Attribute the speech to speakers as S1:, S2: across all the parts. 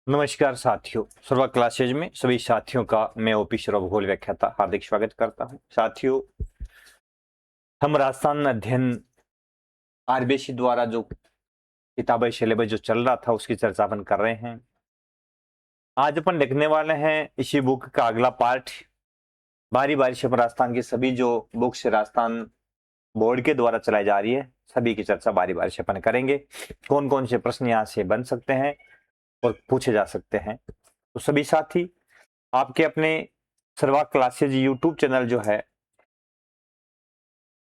S1: नमस्कार साथियों, सर्वा क्लासेज में सभी साथियों का मैं ओपी शर्मा भूगोल व्याख्याता हार्दिक स्वागत करता हूं। साथियों, हम राजस्थान अध्ययन आरबीएससी द्वारा जो किताबें सिलेबस जो चल रहा था उसकी चर्चा अपन कर रहे हैं। आज अपन देखने वाले हैं इसी बुक का अगला पार्ट। बारी बारी से अपन राजस्थान की सभी जो बुक्स राजस्थान बोर्ड के द्वारा चलाई जा रही है सभी की चर्चा बारी बारी से अपन करेंगे। कौन कौन से प्रश्न यहाँ से बन सकते हैं और पूछे जा सकते हैं, तो सभी साथी आपके अपने सर्वा क्लासेज यूट्यूब चैनल जो है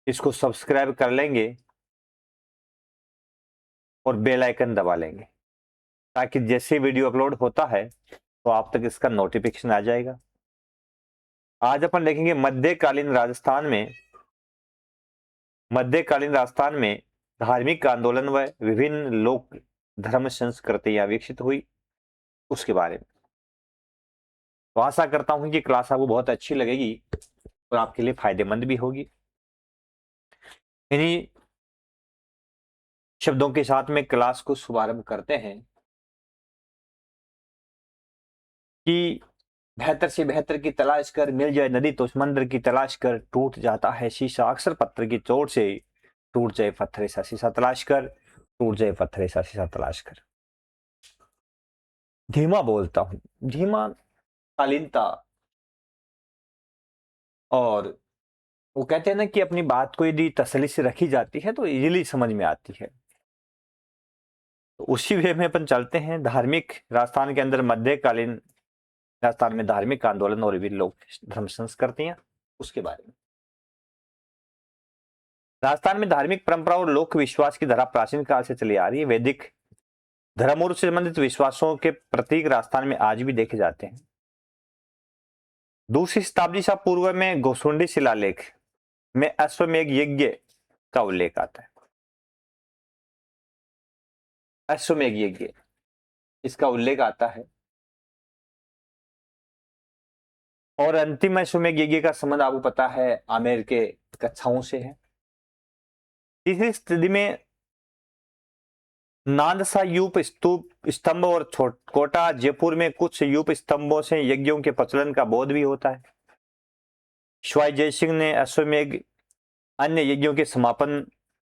S1: इसको सब्सक्राइब कर लेंगे और बेल आइकन दबा लेंगे ताकि जैसे वीडियो अपलोड होता है तो आप तक इसका नोटिफिकेशन आ जाएगा। आज अपन देखेंगे मध्यकालीन राजस्थान में धार्मिक आंदोलन व विभिन्न लोक धर्म संस्कृतियां विकसित हुई उसके बारे में। तो आशा करता हूं कि क्लास आपको बहुत अच्छी लगेगी और आपके लिए फायदेमंद भी होगी। इन्हीं शब्दों के साथ में क्लास को शुभारंभ करते हैं कि बेहतर से बेहतर की तलाश कर, मिल जाए नदी तो समंदर की तलाश कर, टूट जाता है शीशा अक्सर पत्थर की चोट से, टूट जाए पत्थर सा शीशा तलाश कर, टूट जाए पत्थर सा शीशा तलाश कर। धीमा बोलता हूं, धीमा शालीनता, और वो कहते हैं ना कि अपनी बात को यदि तसल्ली से रखी जाती है तो इजीली समझ में आती है। तो उसी वे में अपन चलते हैं। धार्मिक राजस्थान के अंदर मध्यकालीन राजस्थान में धार्मिक आंदोलन और विभिन्न लोक धर्म संस्कृतियां उसके बारे में। राजस्थान में धार्मिक परंपरा और लोक विश्वास की धारा प्राचीन काल से चली आ रही है। वैदिक धर्म और उससे संबंधित विश्वासों के प्रतीक राजस्थान में आज भी देखे जाते हैं। दूसरी शताब्दी से पूर्व में गोसुंडी शिलालेख में अश्वमेघ यज्ञ का उल्लेख आता है। अश्वमेघ यज्ञ इसका उल्लेख आता है और अंतिम अश्वमेघ यज्ञ का संबंध आपको पता है आमेर के कच्छाओं से है। तीसरी स्थिति में नादसा यूप स्तूप स्तंभ और कोटा जयपुर में कुछ यूप स्तंभों से यज्ञों के प्रचलन का बोध भी होता है। शिवाजी जय सिंह ने अश्वमेघ अन्य यज्ञों के समापन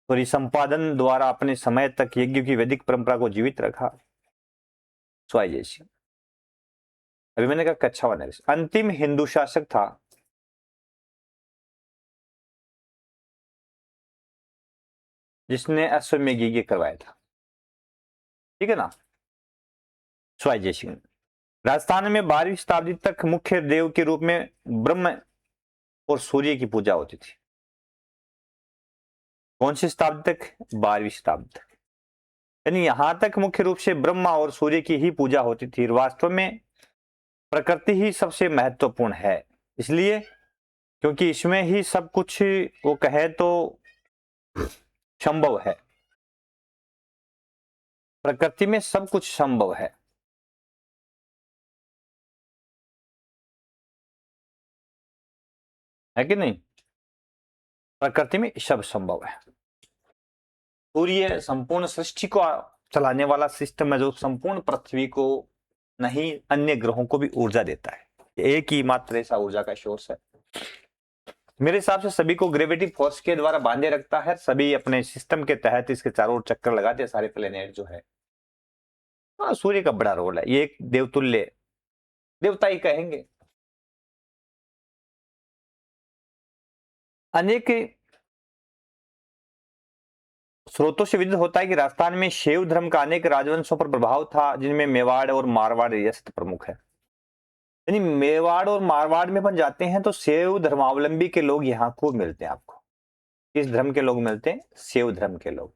S1: और संपादन द्वारा अपने समय तक यज्ञ की वैदिक परंपरा को जीवित रखा। शिवाजी जय सिंह, अभी मैंने कहा कच्छा नरेश अंतिम हिंदू शासक था जिसने अश्वमेघ यज्ञ करवाया था, ठीक है ना, शिवाजी जय सिंह। राजस्थान में 12वीं शताब्दी तक मुख्य देव के रूप में ब्रह्म और सूर्य की पूजा होती थी। कौन सी शताब्दी तक? 12वीं शताब्दी तक। यानी यहां तक मुख्य रूप से ब्रह्मा और सूर्य की ही पूजा होती थी। वास्तव में प्रकृति ही सबसे महत्वपूर्ण है, इसलिए क्योंकि इसमें ही सब कुछ वो कहे तो संभव है। प्रकृति में सब कुछ संभव है कि नहीं? प्रकृति में सब संभव है। सूर्य संपूर्ण सृष्टि को चलाने वाला सिस्टम है जो संपूर्ण पृथ्वी को नहीं अन्य ग्रहों को भी ऊर्जा देता है। एक ही मात्र ऐसा ऊर्जा का सोर्स है। मेरे हिसाब से सभी को ग्रेविटी फोर्स के द्वारा बांधे रखता है। सभी अपने सिस्टम के तहत इसके चारों ओर चक्कर लगाते हैं सारे प्लेनेट जो है। हाँ, सूर्य का बड़ा रोल है। ये एक देवतुल्य देवता ही कहेंगे। अनेक स्रोतों से विदित होता है कि राजस्थान में शैव धर्म का अनेक राजवंशों पर प्रभाव था, जिनमें मेवाड़ और मारवाड़ रियासत प्रमुख है। यानी मेवाड़ और मारवाड़ में अपन जाते हैं तो शैव धर्मावलंबी के लोग यहाँ को मिलते हैं। आपको किस धर्म के लोग मिलते हैं? शैव धर्म के लोग।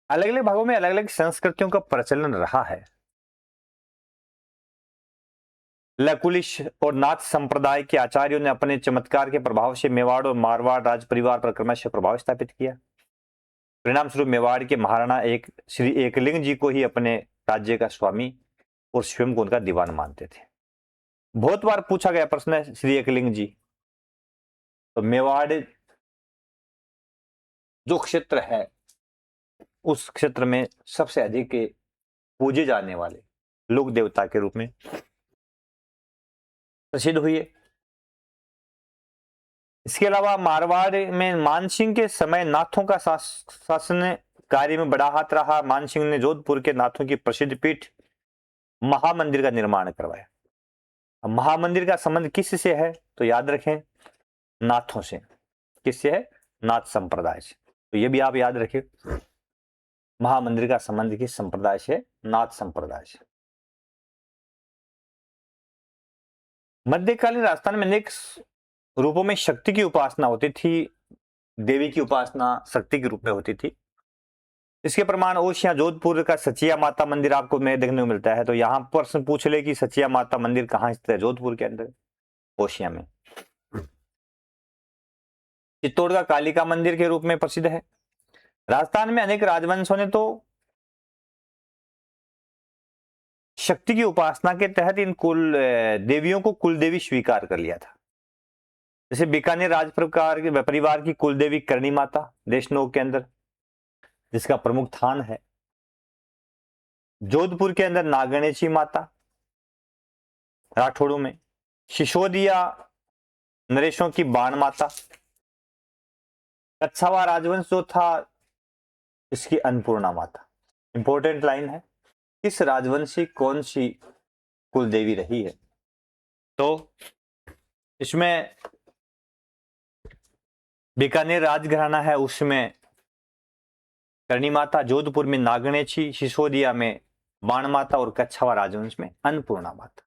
S1: अलग अलग भागों में अलग अलग संस्कृतियों का प्रचलन रहा है। लकुलिश और नाथ संप्रदाय के आचार्यों ने अपने चमत्कार के प्रभाव से मेवाड़ और मारवाड़ राज परिवार पर क्रमशः प्रभाव स्थापित किया। परिणाम स्वरूप मेवाड़ के महाराणा एक श्री एकलिंग जी को ही अपने राज्य का स्वामी और स्वयं को उनका दीवान मानते थे। बहुत बार पूछा गया प्रश्न है श्री एकलिंग जी। तो मेवाड़ जो क्षेत्र है उस क्षेत्र में सबसे अधिक पूजे जाने वाले लोक देवता के रूप में प्रसिद्ध हुई है। इसके अलावा मारवाड़ में मानसिंह के समय नाथों का शासन कार्य में बड़ा हाथ रहा। मानसिंह ने जोधपुर के नाथों की प्रसिद्ध पीठ महामंदिर का निर्माण करवाया। अब महामंदिर का संबंध किससे है तो याद रखें, नाथों से। किससे है? नाथ संप्रदाय से। तो ये भी आप याद रखें, महामंदिर का संबंध किस संप्रदाय से? नाथ संप्रदाय से। मध्यकालीन राजस्थान में अनेक रूपों में शक्ति की उपासना होती थी। देवी की उपासना शक्ति के रूप में होती थी। इसके प्रमाण ओसिया जोधपुर का सचिया माता मंदिर आपको में देखने को मिलता है। तो यहां प्रश्न पूछ ले कि सचिया माता मंदिर कहां स्थित है? जोधपुर के अंदर, ओसिया में। चित्तौड़ का कालिका मंदिर के रूप में प्रसिद्ध है। राजस्थान में अनेक राजवंशों ने तो शक्ति की उपासना के तहत इन कुल देवियों को कुल देवी स्वीकार कर लिया था। जैसे बीकानेर राज परिवार की कुल देवी करणी माता देशनोक के अंदर, जिसका प्रमुख थान है। जोधपुर के अंदर नागणेशी माता राठौड़ों में। सिसोदिया नरेशों की बाण माता। कच्छावा राजवंश जो था, इसकी अन्नपूर्णा माता। इंपॉर्टेंट लाइन है, किस राजवंश की कौन सी कुल देवी रही है? तो इसमें बीकानेर राजघराना है, उसमें करणी माता, जोधपुर में नागणेशी, सिसोदिया में बाण माता और कच्छावा राजवंश में अन्नपूर्णा माता।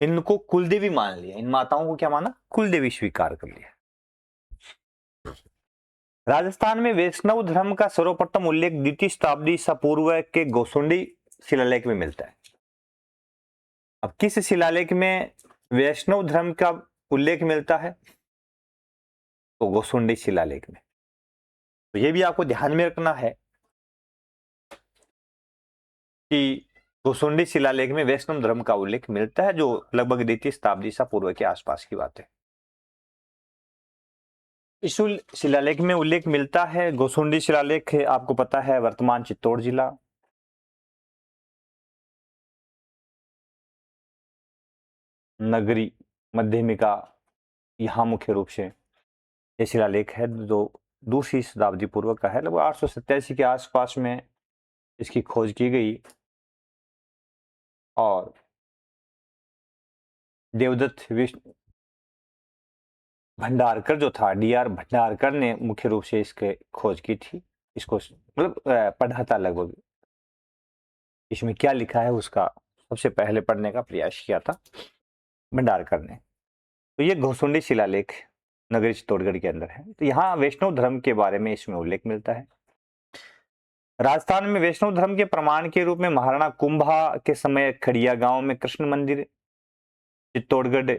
S1: इनको कुलदेवी मान लिया। इन माताओं को क्या माना? कुलदेवी स्वीकार कर लिया। राजस्थान में वैष्णव धर्म का सर्वप्रथम उल्लेख द्वितीय शताब्दी ईसा पूर्व के गोसुंडी शिलालेख में मिलता है। अब किस शिलालेख में वैष्णव धर्म का उल्लेख मिलता है? तो गोसुंडी शिलालेख में। तो यह भी आपको ध्यान में रखना है कि गोसुंडी शिलालेख में वैष्णव धर्म का उल्लेख मिलता है, जो लगभग द्वितीय शताब्दी ईसा पूर्व के आसपास की बात है। इस शिलालेख में उल्लेख मिलता है। गोसुंडी शिलालेख आपको पता है वर्तमान चित्तौड़ जिला, नगरी मध्यमिका, यहां मुख्य रूप से यह शिलालेख है जो दूसरी शताब्दी पूर्व का है। लगभग 887 के आसपास में इसकी खोज की गई और देवदत्त विष्णु भंडारकर जो था, डीआर भंडारकर ने मुख्य रूप से इसके खोज की थी। इसको मतलब पढ़ा था, लगभग इसमें क्या लिखा है उसका सबसे पहले पढ़ने का प्रयास किया था भंडारकर ने। तो ये घोसुंडी शिलालेख नगरी चित्तौड़गढ़ के अंदर है। तो यहाँ वैष्णव धर्म के बारे में इसमें उल्लेख मिलता है। राजस्थान में वैष्णव धर्म के प्रमाण के रूप में महाराणा कुंभा के समय खड़िया गांव में कृष्ण मंदिर, चित्तौड़गढ़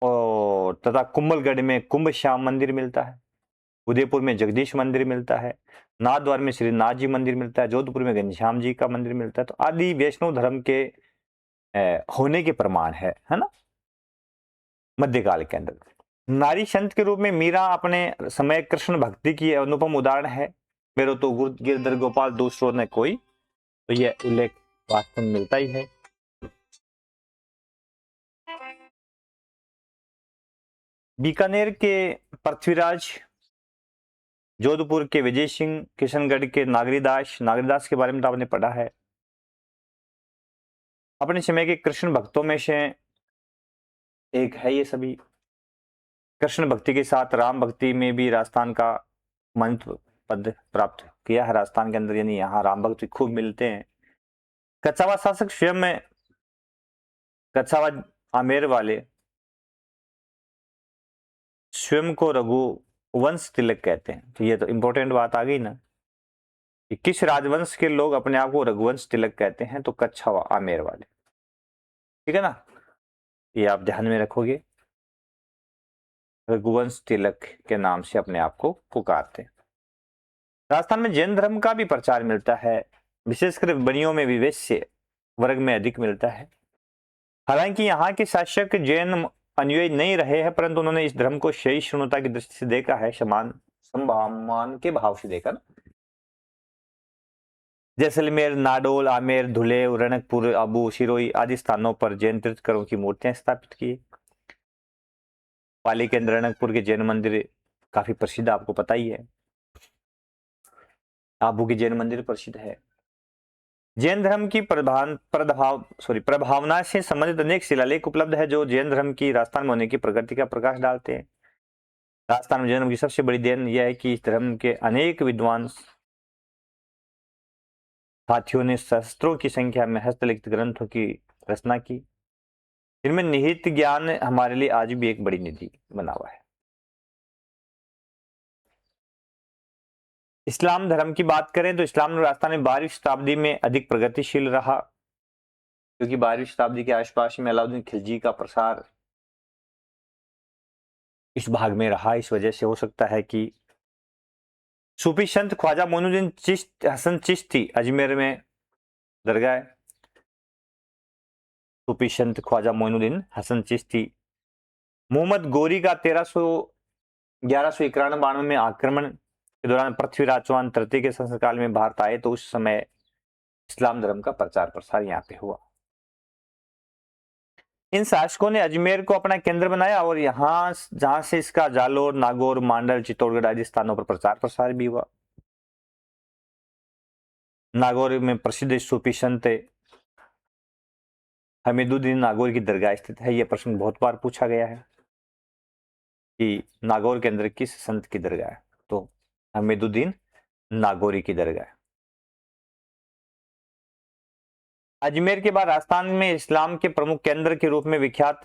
S1: और तथा कुंभलगढ़ में कुंभ श्याम मंदिर मिलता है। उदयपुर में जगदीश मंदिर मिलता है। नाथद्वार में श्रीनाथ जी मंदिर मिलता है। जोधपुर में घनश्याम जी का मंदिर मिलता है। तो आदि वैष्णव धर्म के होने के प्रमाण है ना, मध्यकाल के अंदर। नारी संत के रूप में मीरा अपने समय कृष्ण भक्ति की अनुपम उदाहरण है। मेरे तो गिरधर गोपाल दूसरों ने कोई, तो यह उल्लेख वास्तव में मिलता ही है। बीकानेर के पृथ्वीराज, जोधपुर के विजय सिंह, किशनगढ़ के नागरीदास के बारे में तो आपने पढ़ा है। अपने समय के कृष्ण भक्तों में से एक है ये सभी। कृष्ण भक्ति के साथ राम भक्ति में भी राजस्थान का मंत्र पद प्राप्त किया है राजस्थान के अंदर, यानी यहाँ राम भक्त खूब मिलते हैं। कच्छावा शासक स्वयं में कच्छावा आमेर वाले स्वयं को रघुवंश तिलक कहते हैं। तो ये तो इंपॉर्टेंट बात आ गई ना कि किस राजवंश के लोग अपने आप को रघुवंश तिलक कहते हैं? तो कच्छावा आमेर वाले, ठीक है ना, ये आप ध्यान में रखोगे। रघुवंश तिलक के नाम से अपने आप को पुकारते हैं। राजस्थान में जैन धर्म का भी प्रचार मिलता है, विशेषकर बनियों में विवैश्य वर्ग में अधिक मिलता है। हालांकि यहाँ के शासक जैन अनुयायी नहीं रहे हैं, परंतु उन्होंने इस धर्म को सहिष्णुता की दृष्टि से देखा है, सम्मान के भाव से देखा ना। जैसलमेर, नाडोल, आमेर, धुले, रणकपुर, अबू सिरोही आदि स्थानों पर जैन तीर्थंकरों की मूर्तियां स्थापित की। पाली के अंदर रणकपुर के जैन मंदिर काफी प्रसिद्ध, आपको पता ही है। आबू की जैन मंदिर प्रसिद्ध है। जैन धर्म की प्रभावना से संबंधित अनेक शिलालेख उपलब्ध है जो जैन धर्म की राजस्थान में होने की प्रगति का प्रकाश डालते हैं। राजस्थान में जैन धर्म की सबसे बड़ी देन यह है कि इस धर्म के अनेक विद्वान साथियों ने सहस्त्रों की संख्या में हस्तलिखित ग्रंथों की रचना की। इनमें निहित ज्ञान हमारे लिए आज भी एक बड़ी निधि बना हुआ है। इस्लाम धर्म की बात करें तो इस्लाम राजस्थान में 12वीं शताब्दी में अधिक प्रगतिशील रहा, क्योंकि 12वीं शताब्दी के आसपास में अलाउद्दीन खिलजी का प्रसार इस भाग में रहा। इस वजह से हो सकता है कि सूफी संत ख्वाजा मोइनुद्दीन हसन चिश्ती अजमेर में दरगाह, सूफी संत ख्वाजा मोइनुद्दीन हसन चिश्ती, मोहम्मद गोरी का 1191 में आक्रमण के दौरान पृथ्वीराज चौहान तृतीय के शासनकाल में भारत आए तो उस समय इस्लाम धर्म का प्रचार प्रसार यहाँ पे हुआ। इन शासकों ने अजमेर को अपना केंद्र बनाया और यहाँ जहां से इसका जालोर, नागौर, मांडल, चित्तौड़गढ़ आदि स्थानों पर प्रचार प्रसार भी हुआ। नागौर में प्रसिद्ध सूफी संत हमीदुद्दीन नागौरी की दरगाह स्थित है। यह प्रश्न बहुत बार पूछा गया है कि नागौर के अंदर किस संत की दरगाह है, तो हमीदुद्दीन नागौरी की दरगाह। अजमेर के बाद राजस्थान में इस्लाम के प्रमुख केंद्र के रूप में विख्यात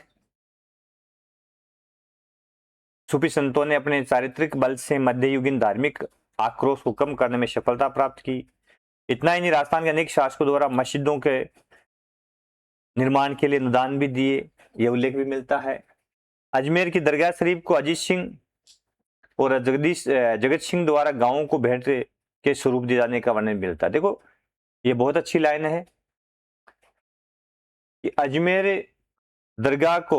S1: सूफी संतों ने अपने चारित्रिक बल से मध्ययुगीन धार्मिक आक्रोश को कम करने में सफलता प्राप्त की। इतना ही नहीं, राजस्थान के अनेक शासकों द्वारा मस्जिदों के निर्माण के लिए अनुदान भी दिए, यह उल्लेख भी मिलता है। अजमेर की दरगाह शरीफ को अजीत सिंह और जगत सिंह द्वारा गांवों को भेंट के स्वरूप दिए जाने का वर्णन मिलता है। देखो, ये बहुत अच्छी लाइन है कि अजमेर दरगाह को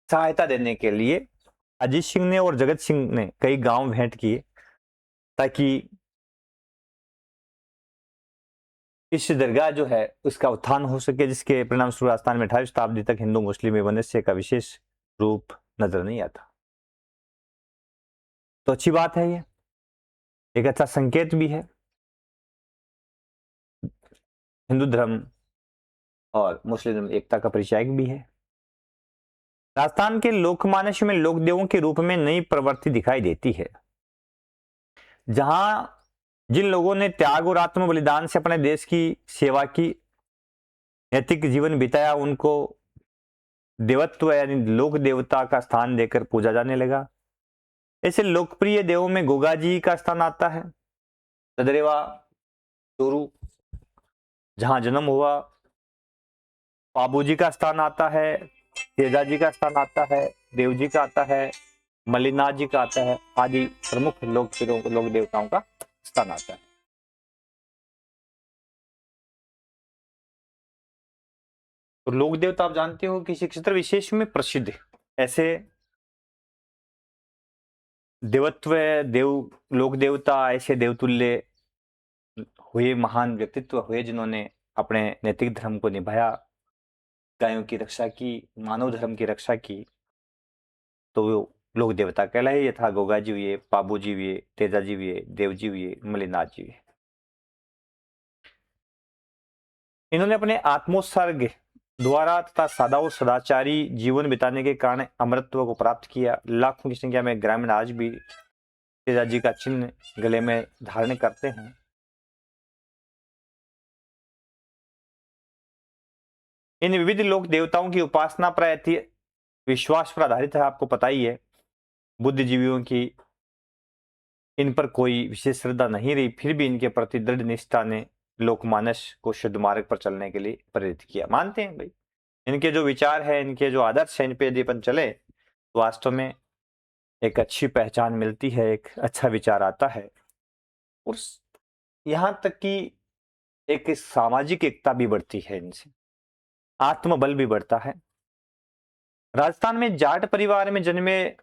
S1: सहायता देने के लिए अजीत सिंह ने और जगत सिंह ने कई गांव भेंट किए ताकि इस दरगाह जो है उसका उत्थान हो सके, जिसके परिणाम स्वरूप राजस्थान में 18वीं शताब्दी तक हिंदू मुस्लिम वैमनस्य का विशेष रूप नजर नहीं आता। तो अच्छी बात है, ये एक अच्छा संकेत भी है। हिंदू धर्म और मुस्लिम धर्म एकता का परिचायक भी है। राजस्थान के लोकमानस में लोकदेवों के रूप में नई प्रवृत्ति दिखाई देती है, जहां जिन लोगों ने त्याग और आत्म बलिदान से अपने देश की सेवा की, नैतिक जीवन बिताया, उनको देवत्व यानी लोक देवता का स्थान देकर पूजा जाने लगा। ऐसे लोकप्रिय देवों में गोगा जी का स्थान आता है, सदरेवा चोरू जहां जन्म हुआ, पाबू जी का स्थान आता है, तेजा जी का स्थान आता है, देव जी का आता है, मल्लिनाथ जी का आता है, आदि प्रमुख लोक देवताओं का स्थान आता है। तो लोक देवता आप जानते हो किसी क्षेत्र विशेष में प्रसिद्ध है। ऐसे देवत्व लोक देवता ऐसे देवतुल्य हुए, महान व्यक्तित्व हुए जिन्होंने अपने नैतिक धर्म को निभाया, गायों की रक्षा की, मानव धर्म की रक्षा की, तो वो लोक देवता कहलाए। यथा गोगा जी हुए, पाबू जी हुए, तेजा जी हुए, देव जी हुए, मल्लिनाथ जी हुए। इन्होंने अपने आत्मोत्सर्ग द्वारा तथा सादा और सदाचारी जीवन बिताने के कारण अमरत्व को प्राप्त किया। लाखों की संख्या में ग्रामीण आज भी तेजा जी का चिन्ह गले में धारण करते हैं। इन विविध लोक देवताओं की उपासना प्रायः विश्वास पर आधारित है, आपको पता ही है। बुद्धिजीवियों की इन पर कोई विशेष श्रद्धा नहीं रही, फिर भी इनके प्रति दृढ़ निष्ठा ने लोकमानस को शुद्ध मार्ग पर चलने के लिए प्रेरित किया। मानते हैं भाई, इनके जो विचार है, इनके जो आदर्श है, इन पे यदि अपन चले तो वास्तव में एक अच्छी पहचान मिलती है, एक अच्छा विचार आता है, और यहां तक कि एक सामाजिक एकता भी बढ़ती है, इनसे आत्मबल भी बढ़ता है। राजस्थान में जाट परिवार में जन्मे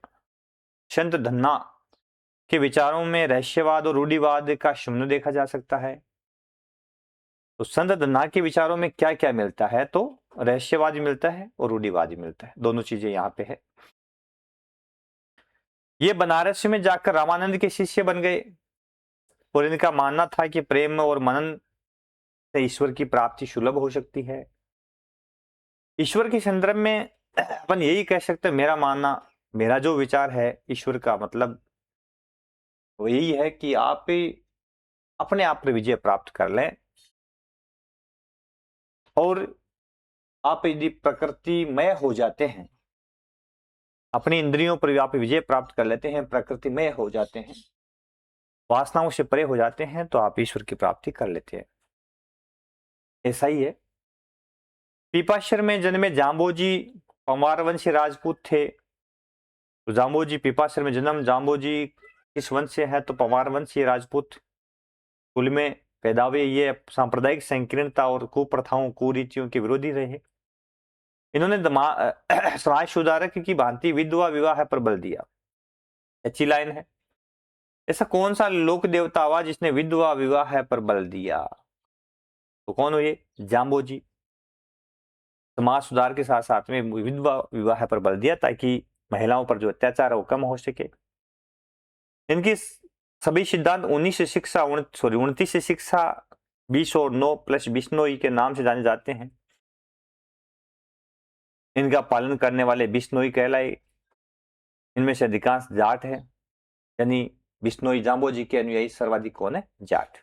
S1: संत धन्ना के विचारों में रहस्यवाद और रूढ़िवाद का शून्य देखा जा सकता है। तो संत धन्ना के विचारों में क्या क्या मिलता है? तो रहस्यवाद भी मिलता है और रूढ़िवाद भी मिलता है, दोनों चीजें यहाँ पे है। ये बनारस में जाकर रामानंद के शिष्य बन गए और इनका मानना था कि प्रेम और मनन से ईश्वर की प्राप्ति सुलभ हो सकती है। ईश्वर के संदर्भ में अपन यही कह सकते हैं, मेरा मानना, मेरा जो विचार है ईश्वर का मतलब वो यही है कि आप अपने आप पर विजय प्राप्त कर लें और आप यदि प्रकृतिमय हो जाते हैं, अपनी इंद्रियों पर आप विजय प्राप्त कर लेते हैं, प्रकृतिमय हो जाते हैं, वासनाओं से परे हो जाते हैं, तो आप ईश्वर की प्राप्ति कर लेते हैं। ऐसा ही है। पीपाशर में जन्मे जाम्बोजी पंवार वंशी राजपूत थे। तो जाम्बोजी पीपाशर में जन्म, जाम्बोजी किस वंश से है? तो पंवार वंशीय राजपूत कुल में पैदा हुए। ये सांप्रदायिक संकीर्णता और कुप्रथाओं कुरीतियों के विरोधी रहे। इन्होंने समाज सुधारक की भांति विधवा विवाह पर बल दिया। अच्छी लाइन है। ऐसा कौन सा लोक देवता हुआ जिसने विधवा विवाह पर बल दिया? तो कौन हुए? जाम्बोजी। समाज सुधार के साथ साथ में विधवा विवाह पर बल दिया ताकि महिलाओं पर जो अत्याचार है वो कम हो सके। इनकी सभी सिद्धांत 29 शिक्षा 20 और 9 प्लस बिश्नोई के नाम से जाने जाते हैं। इनका पालन करने वाले बिश्नोई कहलाए। इनमें से अधिकांश जाट है, यानी बिश्नोई जाम्बोजी के अनुयायी सर्वाधिक कौन है? जाट।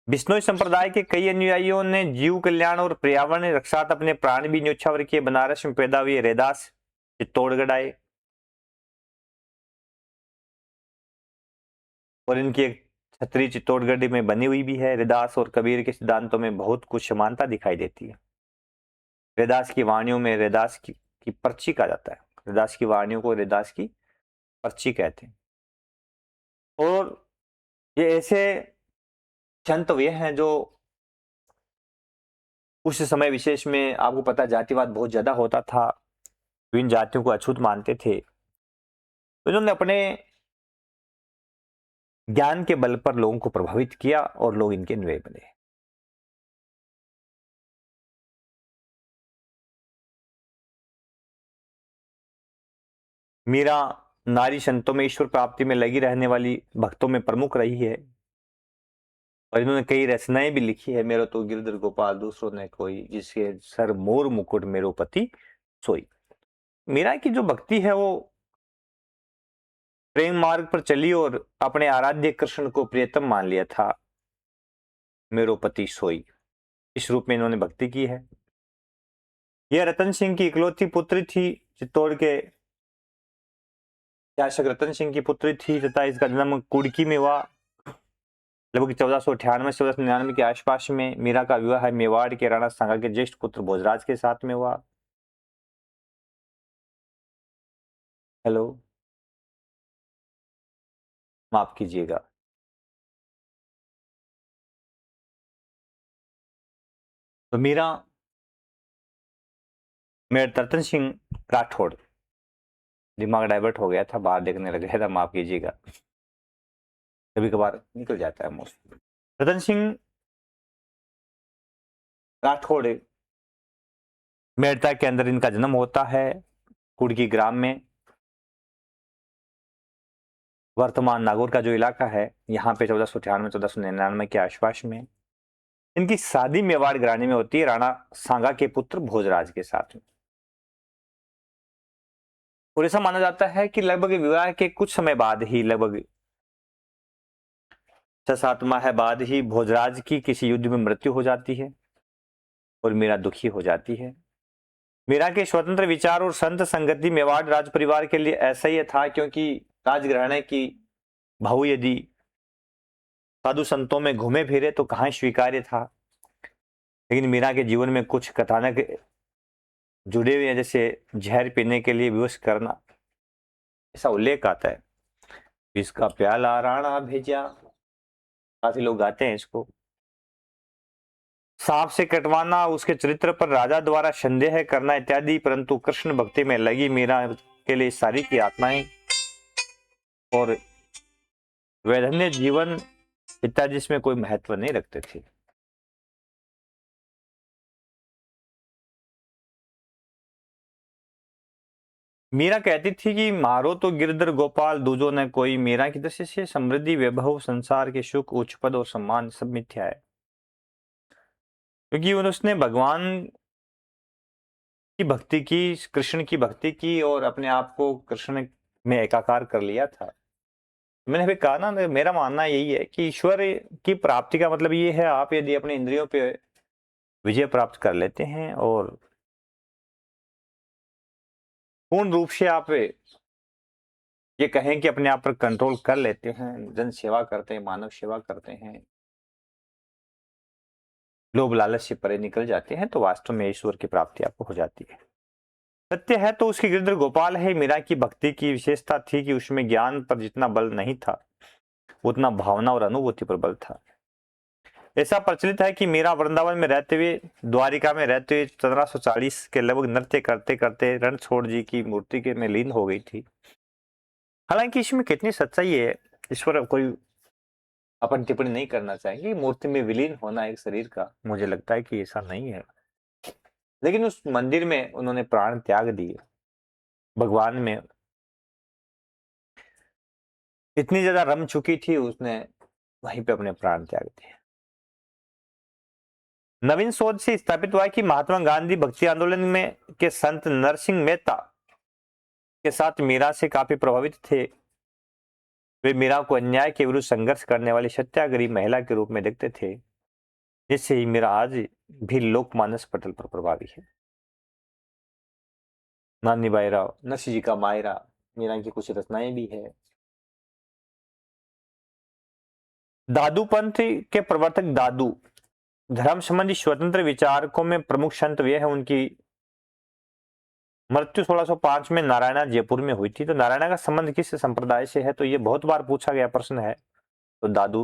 S1: बिश्नोई संप्रदाय के कई अनुयायियों ने जीव कल्याण और पर्यावरण रक्षा अपने प्राण भी न्योछावर किए। बनारस में पैदा हुए रैदास चित्तौड़गढ़ आए और इनकी एक छतरी चित्तौड़गढ़ में बनी हुई भी है। रैदास और कबीर के सिद्धांतों में बहुत कुछ समानता दिखाई देती है। रैदास की वाणियों में रैदास की पर्ची कहा जाता है। रैदास की वाणियों को रैदास की पर्ची कहते हैं। और ये ऐसे संत वे हैं जो उस समय विशेष में, आपको पता जातिवाद बहुत ज्यादा होता था, विभिन्न जातियों को अछूत मानते थे, तो इन्होंने अपने ज्ञान के बल पर लोगों को प्रभावित किया और लोग इनके अनुयायी बने। मीरा नारी संतों में ईश्वर प्राप्ति में लगी रहने वाली भक्तों में प्रमुख रही है और इन्होंने कई रचनाएं भी लिखी है। मेरो तो गिरधर गोपाल दूसरों ने कोई, जिसके सर मोर मुकुट मेरो पति सोई। मीरा की जो भक्ति है वो प्रेम मार्ग पर चली और अपने आराध्य कृष्ण को प्रियतम मान लिया था। मेरो पति सोई, इस रूप में इन्होंने भक्ति की है। यह रतन सिंह की इकलौती पुत्री थी। चित्तौड़ के शासक रतन सिंह की पुत्री थी तथा इसका जन्म कुड़की में हुआ लगभग 1498 से 1499 के आसपास में। मीरा का विवाह मेवाड़ के राणा सांगा के ज्येष्ठ पुत्र भोजराज के साथ में हुआ। हेलो, माफ कीजिएगा। तो मीरा मेरे रतन सिंह राठौड़, दिमाग डाइवर्ट हो गया था, बाहर देखने लग गया था, माफ कीजिएगा, कभी कभार निकल जाता है मोस्ट। रतन सिंह राठौड़ मेड़ता के अंदर इनका जन्म होता है, कुड़की ग्राम में, वर्तमान नागौर का जो इलाका है, यहाँ पे 1498-1499 के आसपास में। इनकी शादी मेवाड़ घराने में होती है, राणा सांगा के पुत्र भोजराज के साथ में। और ऐसा माना जाता है कि लगभग विवाह के कुछ समय बाद ही, लगभग 6-7 माह बाद ही भोजराज की किसी युद्ध में मृत्यु हो जाती है और मीरा दुखी हो जाती है। मीरा के स्वतंत्र विचार और संत संगति मेवाड़ राज परिवार के लिए ऐसा ही था, क्योंकि राजघराने की बहू यदि साधु संतों में घूमे फिरे तो कहाँ स्वीकार्य था। लेकिन मीरा के जीवन में कुछ कथानक जुड़े हुए हैं, जैसे जहर पीने के लिए विवश करना, ऐसा उल्लेख आता है। इसका प्याला राणा भेजा, काफी लोग गाते हैं इसको। सांप से कटवाना, उसके चरित्र पर राजा द्वारा संदेह करना इत्यादि, परंतु कृष्ण भक्ति में लगी मीरा के लिए सारी की आत्माएं और वैधन्य जीवन इत्यादि इसमें कोई महत्व नहीं रखते थे। मीरा कहती थी कि मारो तो गिरधर गोपाल दूजो न कोई, मीरा की दृष्टि से समृद्धि, वैभव, संसार के सुख, उच्च पद और सम्मान सब मिथ्या है। क्योंकि उसने भगवान की भक्ति की, कृष्ण की भक्ति की और अपने आप को कृष्ण में एकाकार कर लिया था। मैंने अभी कहा ना, मेरा मानना यही है कि ईश्वर की प्राप्ति का मतलब ये है, आप यदि अपने इंद्रियों पे विजय प्राप्त कर लेते हैं और पूर्ण रूप से आप ये कहें कि अपने आप पर कंट्रोल कर लेते हैं, जन सेवा करते हैं, मानव सेवा करते हैं, लोभ लालच से परे निकल जाते हैं, तो वास्तव में ईश्वर की प्राप्ति आपको हो जाती है। सत्य है तो उसकी गिरधर गोपाल है। मीरा की भक्ति की विशेषता थी कि उसमें ज्ञान पर जितना बल नहीं था, उतना भावना और अनुभूति पर बल था। ऐसा प्रचलित है कि मीरा वृंदावन में रहते हुए, द्वारिका में रहते हुए 1740 के लगभग नृत्य करते करते रणछोड़ जी की मूर्ति के में लीन हो गई थी। हालांकि इसमें कितनी सच्चाई है, इस पर कोई अपन टिप्पणी नहीं करना चाहेंगे। मूर्ति में विलीन होना एक शरीर का, मुझे लगता है कि ऐसा नहीं है, लेकिन उस मंदिर में उन्होंने प्राण त्याग दिए। भगवान में इतनी ज्यादा रम चुकी थी, उसने वहीं पे अपने प्राण त्याग दिए। नवीन शोध से स्थापित हुआ है कि महात्मा गांधी भक्ति आंदोलन में के संत नरसिंह मेहता के साथ मीरा से काफी प्रभावित थे। वे मीरा को अन्याय के विरुद्ध संघर्ष करने वाली सत्याग्रही महिला के रूप में देखते थे, जिससे ही मीरा आज भी लोकमानस पटल पर प्रभावी है। नानी बाईराव, नरसिंह जी का मायरा, मीरा की कुछ रचनाएं भी है। दादू पंथ के प्रवर्तक दादू धर्म संबंधी स्वतंत्र विचारकों में प्रमुख संत वे हैं। उनकी मृत्यु 1605 में नारायणा जयपुर में हुई थी। तो नारायणा का संबंध किस संप्रदाय से है, तो ये बहुत बार पूछा गया प्रश्न है। तो दादू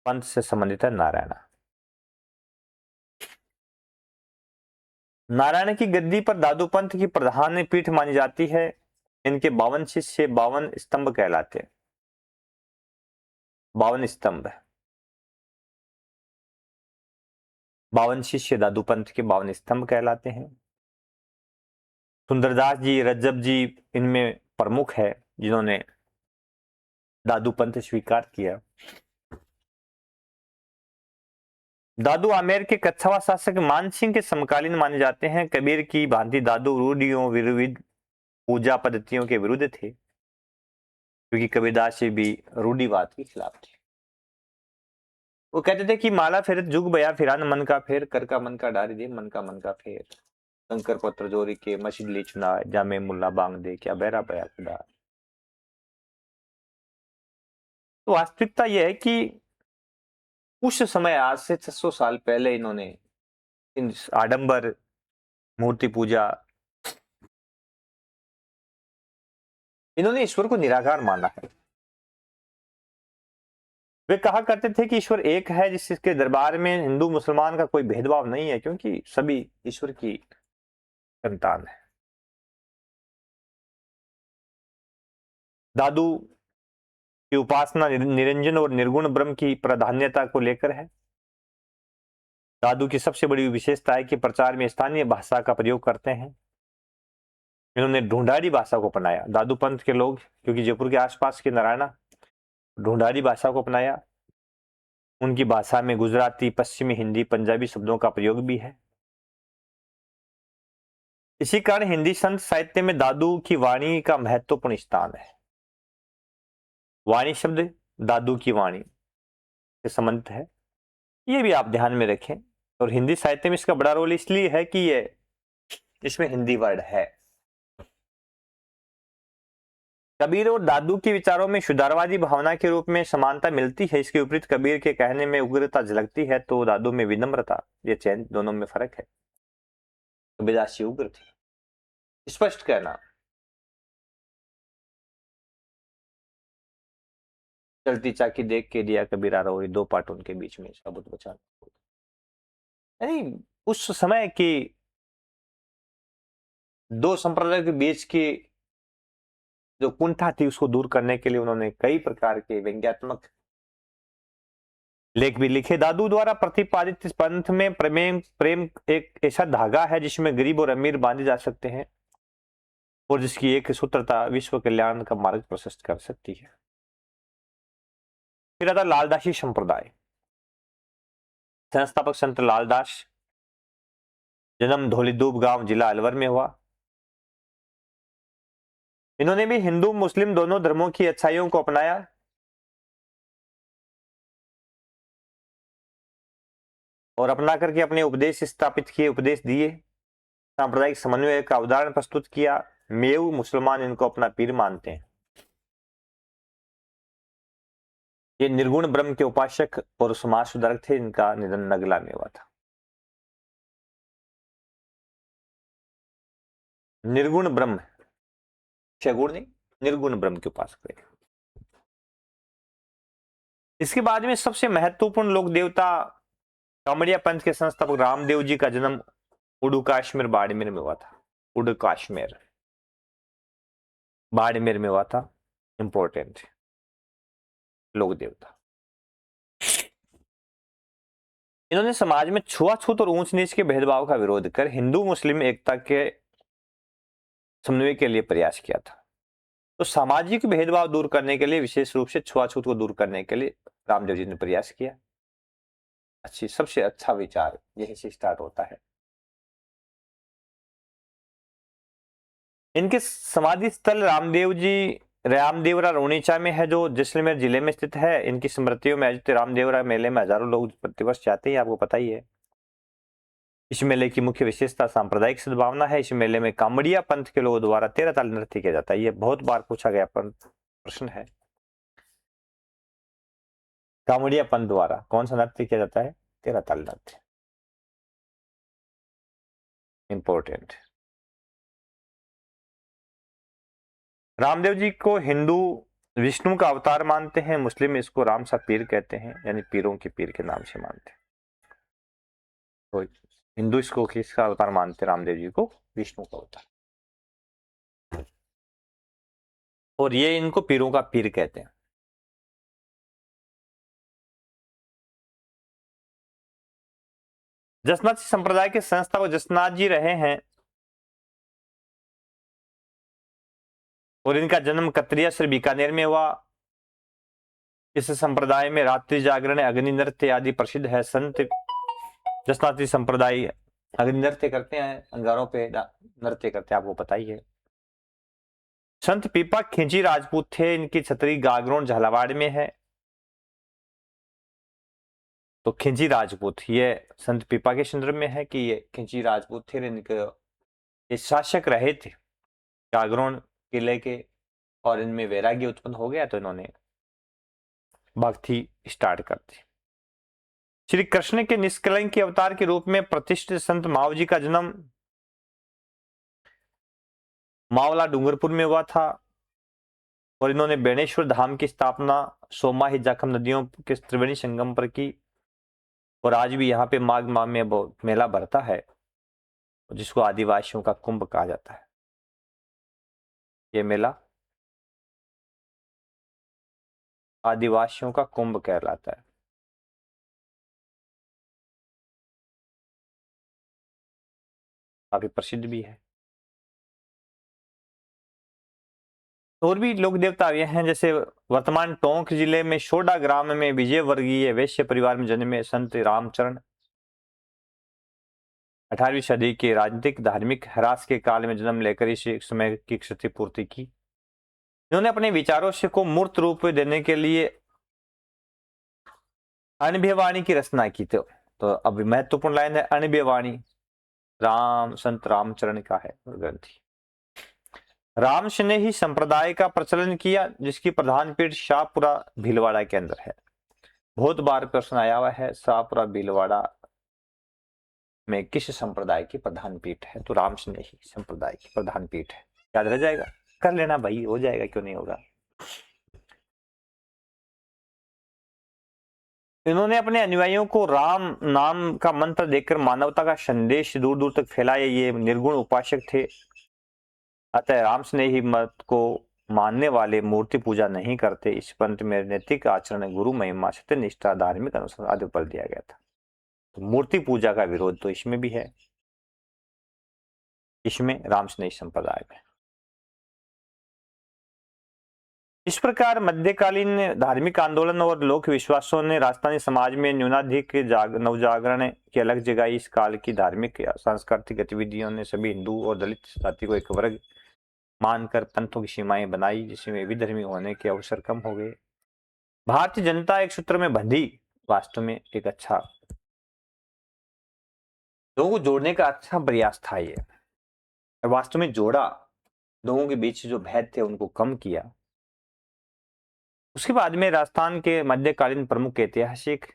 S1: पंथ से संबंधित है नारायणा। नारायण की गद्दी पर दादू पंथ की प्रधान पीठ मानी जाती है। इनके 52 शिष्य 52 स्तंभ कहलाते हैं। 52 स्तंभ, 52 शिष्य दादू पंथ के 52 स्तंभ कहलाते हैं। सुंदरदास जी, रज्जब जी इनमें प्रमुख है, जिन्होंने दादू पंथ स्वीकार किया। दादू आमेर के कच्छावा शासक मानसिंह के समकालीन माने जाते हैं। कबीर की भांति दादू रूढ़ियों, विविध पूजा पद्धतियों के विरुद्ध थे, क्योंकि कबीरदास जी भी रूढ़िवाद के खिलाफ थे। वो कहते थे कि माला फेरत जुग बया फिरान, मन का फेर कर का मन का डारी दे, मन का फेर कंकर पत्र जोरी के मशीद ली चुना, जामे मुल्ला बांग दे क्या बहरा बया खुदा। तो वास्तविकता यह है कि उस समय, आज से 600 साल पहले, इन्होंने इन आडंबर, मूर्ति पूजा, इन्होंने ईश्वर को निराकार माना है। वे कहा करते थे कि ईश्वर एक है, जिसके दरबार में हिंदू मुसलमान का कोई भेदभाव नहीं है, क्योंकि सभी ईश्वर की संतान है। दादू की उपासना निरंजन और निर्गुण ब्रह्म की प्राधान्यता को लेकर है। दादू की सबसे बड़ी विशेषता है कि प्रचार में स्थानीय भाषा का प्रयोग करते हैं। इन्होंने ढूंढारी भाषा को अपनाया। दादू पंथ के लोग, क्योंकि जयपुर के आसपास के नारायणा, ढूंढारी भाषा को अपनाया। उनकी भाषा में गुजराती, पश्चिमी, हिंदी, पंजाबी शब्दों का प्रयोग भी है। इसी कारण हिंदी संत साहित्य में दादू की वाणी का महत्वपूर्ण स्थान है। वाणी शब्द दादू की वाणी से संबंधित है, ये भी आप ध्यान में रखें। और हिंदी साहित्य में इसका बड़ा रोल इसलिए है कि ये इसमें हिंदी वर्ड है। कबीर और दादू के विचारों में सुधारवादी भावना के रूप में समानता मिलती है। इसके विपरीत कबीर के कहने में उग्रता झलकती है, तो दादू में विनम्रता, ये चैन, दोनों में फर्क है। कबीरदास जी उग्र थे, स्पष्ट कहना। चलती चाकी देख के दिया कबीरा रोई, दो पाटों के बीच में इसका बुत बचा। यानी उस समय की दो संप्रदाय के बीच की जो कुंठा थी, उसको दूर करने के लिए उन्होंने कई प्रकार के व्यंग्यात्मक लेख भी लिखे। दादू द्वारा प्रतिपादित इस पंथ में प्रेम एक ऐसा धागा है जिसमें गरीब और अमीर बांधे जा सकते हैं और जिसकी एक सूत्रता विश्व कल्याण का मार्ग प्रशस्त कर सकती है। फिर आता लालदासी संप्रदाय। संस्थापक संत लालदास, जन्म धौलीदूब गांव जिला अलवर में हुआ। इन्होंने भी हिंदू मुस्लिम दोनों धर्मों की अच्छाइयों को अपनाया। और अपना करके अपने उपदेश स्थापित किए, उपदेश दिए, सांप्रदायिक समन्वय का उदाहरण प्रस्तुत किया। मेव मुसलमान इनको अपना पीर मानते हैं। ये निर्गुण ब्रह्म के उपासक और समाज सुधारक थे। इनका निधन नगला में हुआ था। निर्गुण ब्रह्म, सगुण नहीं, निर्गुण ब्रह्म के उपासक थे। इसके बाद में सबसे महत्वपूर्ण लोक देवता कामड़िया पंथ के संस्थापक रामदेव जी का जन्म उड़ू कश्मीर बाड़मेर में हुआ था। उड़ू कश्मीर बाड़मेर में हुआ था। इंपॉर्टेंट लोक देवता। इन्होंने समाज में छुआछूत और ऊंच नीच के भेदभाव का विरोध कर हिंदू मुस्लिम एकता के समन्वय के लिए प्रयास किया था। तो सामाजिक भेदभाव दूर करने के लिए, विशेष रूप से छुआछूत को दूर करने के लिए रामदेव जी ने प्रयास किया। सबसे अच्छा विचार यही से स्टार्ट होता है। इनके समाधि स्थल रामदेवरा रोनीचा में है, जो जैसलमेर जिले में स्थित है। इनकी स्मृतियों में आयोजित रामदेवरा मेले में हजारों लोग प्रतिवर्ष जाते हैं, आपको पता ही है। इस मेले की मुख्य विशेषता सांप्रदायिक सद्भावना है। इस मेले में कामड़िया पंथ के लोगों द्वारा 13 ताल नृत्य किया जाता है। ये बहुत बार पूछा गया प्रश्न है। कामड़िया पंथ द्वारा कौन सा नृत्य किया जाता है? 13 ताल नृत्य। इंपॉर्टेंट। रामदेव जी को हिंदू विष्णु का अवतार मानते हैं, मुस्लिम इसको राम सा पीर कहते हैं, यानी पीरों के पीर के नाम से मानते हैं। तो हिंदू इसको किसका अवतार मानते हैं? रामदेव जी को विष्णु का अवतार, और ये इनको पीरों का पीर कहते हैं। जसनाथ संप्रदाय के संस्थापक जसनाथ जी रहे हैं और इनका जन्म कतरिया से बीकानेर में हुआ। इस संप्रदाय में रात्रि जागरण, अग्नि नृत्य आदि प्रसिद्ध है। संत जसनाथी संप्रदाय अग्नि नृत्य करते हैं, अंगारों पे नृत्य करते हैं, आपको पता ही है। संत पीपा खिंची राजपूत थे। इनकी छतरी गागरोन झालावाड़ में है। तो खिंची राजपूत ये संत पीपा के संदर्भ में है कि ये खिंची राजपूत थे। इनके ये शासक रहे थे गागरोन किले के, और इनमें वैराग्य उत्पन्न हो गया तो इन्होंने भक्ति स्टार्ट कर दी। श्री कृष्ण के निष्कलंक अवतार के रूप में प्रतिष्ठित संत माव जी का जन्म मावला डूंगरपुर में हुआ था, और इन्होंने बेणेश्वर धाम की स्थापना सोमाही जाखम नदियों के त्रिवेणी संगम पर की। और आज भी यहाँ पे माघ माह में मेला भरता है, जिसको आदिवासियों का कुंभ कहा जाता है। ये मेला आदिवासियों का कुंभ कहलाता है। काफी प्रसिद्ध भी है। और भी लोक देवता ये हैं, जैसे वर्तमान टोंक जिले में सोडा ग्राम में विजय वर्गीय वैश्य परिवार में जन्मे संत रामचरण 18वीं सदी के राजनीतिक धार्मिक ह्रास के काल में जन्म लेकर इस समय की क्षतिपूर्ति की। इन्होंने अपने विचारों से को मूर्त रूप देने के लिए अनुभवाणी की रचना की। तो अब महत्वपूर्ण लाइन है अनुभवाणी, संत रामचरण का है ग्रंथि। रामश ने ही संप्रदाय का प्रचलन किया, जिसकी प्रधान पीठ शाहपुरा भीलवाड़ा के अंदर है। बहुत बार प्रश्न आया हुआ है, शाहपुरा भीलवाड़ा में किस संप्रदाय की प्रधान पीठ है? तो रामश ने ही संप्रदाय की प्रधान पीठ है। याद रह जाएगा, कर लेना भाई, हो जाएगा, क्यों नहीं होगा। इन्होंने अपने अनुयायियों को राम नाम का मंत्र देकर मानवता का संदेश दूर दूर तक फैलाया। ये निर्गुण उपासक थे। अतः रामश ने ही मत को मानने वाले मूर्ति पूजा नहीं करते। इस पंथ में नैतिक आचरण, गुरु महिमा, सत्यनिष्ठा, धार्मिक अनुशासन आदि बल दिया गया था। तो मूर्ति पूजा का विरोध तो इसमें भी है, इसमें रामस्नेही संप्रदाय में। इस प्रकार मध्यकालीन धार्मिक आंदोलन और लोक विश्वासों ने राजस्थानी समाज में न्यूनाधिक नवजागरण की अलग जगह। इस काल की धार्मिक सांस्कृतिक गतिविधियों ने सभी हिंदू और दलित जाति को एक वर्ग मानकर पंथों की सीमाएं बनाई, जिसमें विधर्मी होने के अवसर कम हो गए। भारतीय जनता एक सूत्र में बंधी, वास्तव में एक अच्छा लोगों को जोड़ने का अच्छा प्रयास था ये, वास्तव में जोड़ा, लोगों के बीच जो भेद थे उनको कम किया। उसके बाद में राजस्थान के मध्यकालीन प्रमुख ऐतिहासिक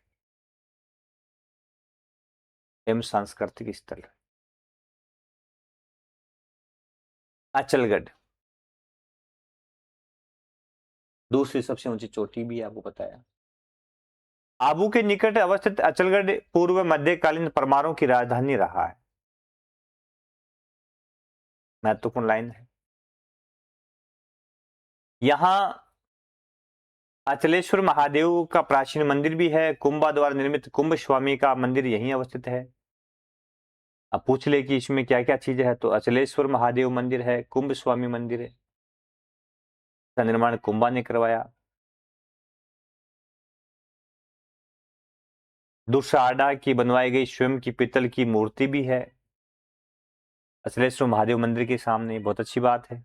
S1: एवं सांस्कृतिक स्थल अचलगढ़, दूसरी सबसे ऊंची चोटी भी आपको बताया। आबू के निकट अवस्थित अचलगढ़ पूर्व मध्यकालीन परमारों की राजधानी रहा है। महत्वपूर्ण लाइन है। यहां अचलेश्वर महादेव का प्राचीन मंदिर भी है। कुंभा द्वारा निर्मित कुंभ स्वामी का मंदिर यहीं अवस्थित है। अब पूछ ले कि इसमें क्या क्या चीजें है, तो अचलेश्वर महादेव मंदिर है, कुंभ स्वामी मंदिर है, इसका निर्माण कुंभा ने करवाया। दुर्साडा की बनवाई गई स्वयं की पीतल की मूर्ति भी है अचलेश्वर महादेव मंदिर के सामने, बहुत अच्छी बात है।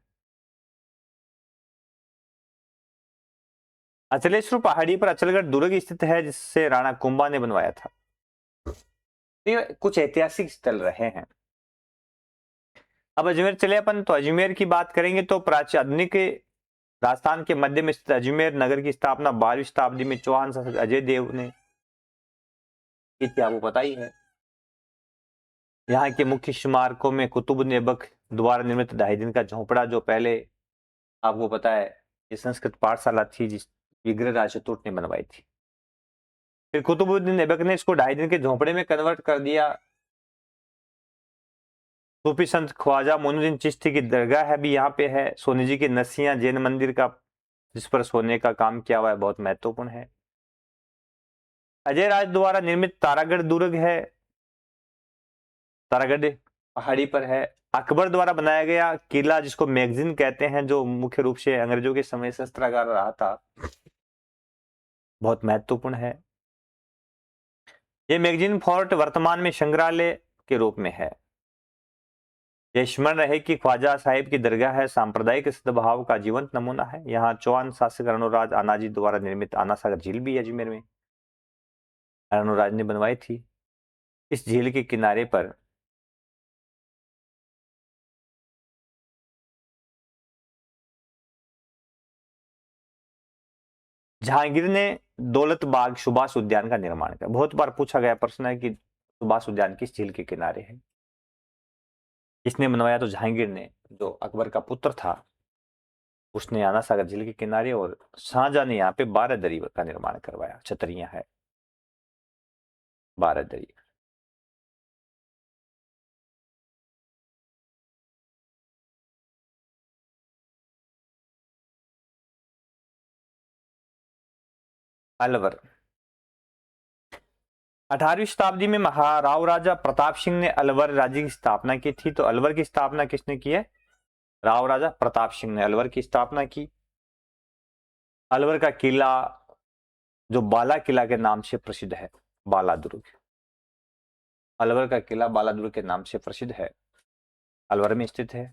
S1: अचलेश्वर पहाड़ी पर अचलगढ़ दुर्ग स्थित है, जिससे राणा कुंभा ने बनवाया था। ये कुछ ऐतिहासिक स्थल रहे हैं। अब अजमेर चले अपन, तो अजमेर की बात करेंगे तो प्राचीन आधुनिक राजस्थान के मध्य में स्थित अजमेर नगर की स्थापना 12वीं शताब्दी में चौहान शासक अजय देव ने की थी, आपको पता ही है। यहाँ के मुख्य स्मारकों में कुतुब ऐबक द्वारा निर्मित 2.5 दिन का झोपड़ा, जो पहले आपको पता है ये संस्कृत पाठशाला थी जिस विग्रहराज चतुर्थ ने बनवाई थी। फिर कुतुबुद्दीन ऐबक ने इसको 2.5 दिन के झोपड़े में कन्वर्ट कर दिया। सूफी संत ख्वाजा मोइनुद्दीन चिश्ती की दरगाह है भी यहाँ पे है। सोनी जी की नसियां जैन मंदिर का, जिस पर सोने का काम किया हुआ है, बहुत महत्वपूर्ण है। अजय राज द्वारा निर्मित तारागढ़ दुर्ग है, तारागढ़ पहाड़ी पर है। अकबर द्वारा बनाया गया किला, जिसको मैगजीन कहते हैं, जो मुख्य रूप से अंग्रेजों के समय शस्त्रागार रहा था, बहुत महत्वपूर्ण है। ये मैगजीन फोर्ट वर्तमान में संग्रहालय के रूप में है। यह स्मरण रहे कि ख्वाजा साहिब की दरगाह है, सांप्रदायिक सद्भाव का जीवंत नमूना है। यहाँ चौहान शासक रणोराज आनाजी द्वारा निर्मित आना सागर झील भी है अजमेर में, रणोराज ने बनवाई थी। इस झील के किनारे पर जहांगीर ने दौलत बाग सुभाष उद्यान का निर्माण किया। बहुत बार पूछा गया प्रश्न है कि सुभाष उद्यान किस झील के किनारे है, किसने बनवाया, तो जहांगीर ने, जो अकबर का पुत्र था, उसने आना सागर झील के किनारे, और शाहजहां ने यहाँ पे 12 दरी का निर्माण करवाया। छतरियां है 12 दरी। अलवर 18वीं शताब्दी में महाराव राजा प्रताप सिंह ने अलवर राज्य की स्थापना की थी। तो अलवर की स्थापना किसने की है? राव राजा प्रताप सिंह ने अलवर की स्थापना की। अलवर का किला, जो बाला किला के नाम से प्रसिद्ध है, बाला दुर्ग, अलवर का किला बाला दुर्ग के नाम से प्रसिद्ध है, अलवर में स्थित है।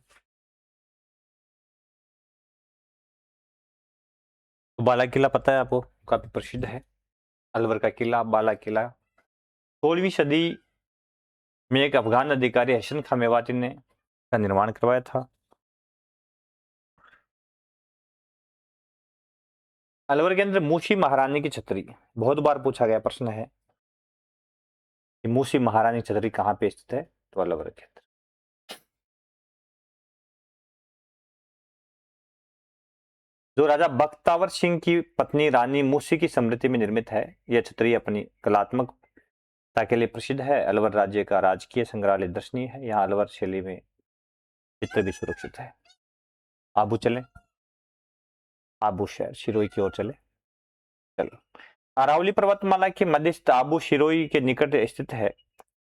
S1: तो बाला किला पता है आपको, काफी प्रसिद्ध है अलवर का किला, बाला किला। 16वीं सदी में एक अफगान अधिकारी हसन खां मेवाती ने का निर्माण करवाया था। अलवर के अंदर मूसी महारानी की छतरी, बहुत बार पूछा गया प्रश्न है कि मूसी महारानी की छतरी कहाँ पे स्थित है, तो अलवर के अंदर। जो राजा बख्तावर सिंह की पत्नी रानी मूसी की स्मृति में निर्मित है। यह छतरी अपनी कलात्मकता के लिए प्रसिद्ध है। अलवर राज्य का राजकीय संग्रहालय दर्शनीय है। यहाँ अलवर शैली में चित्र भी सुरक्षित है। आबू चलें। आबू शहर शिरोई की ओर चले। चलो, अरावली पर्वतमाला के मध्य आबू शिरोई के निकट स्थित है,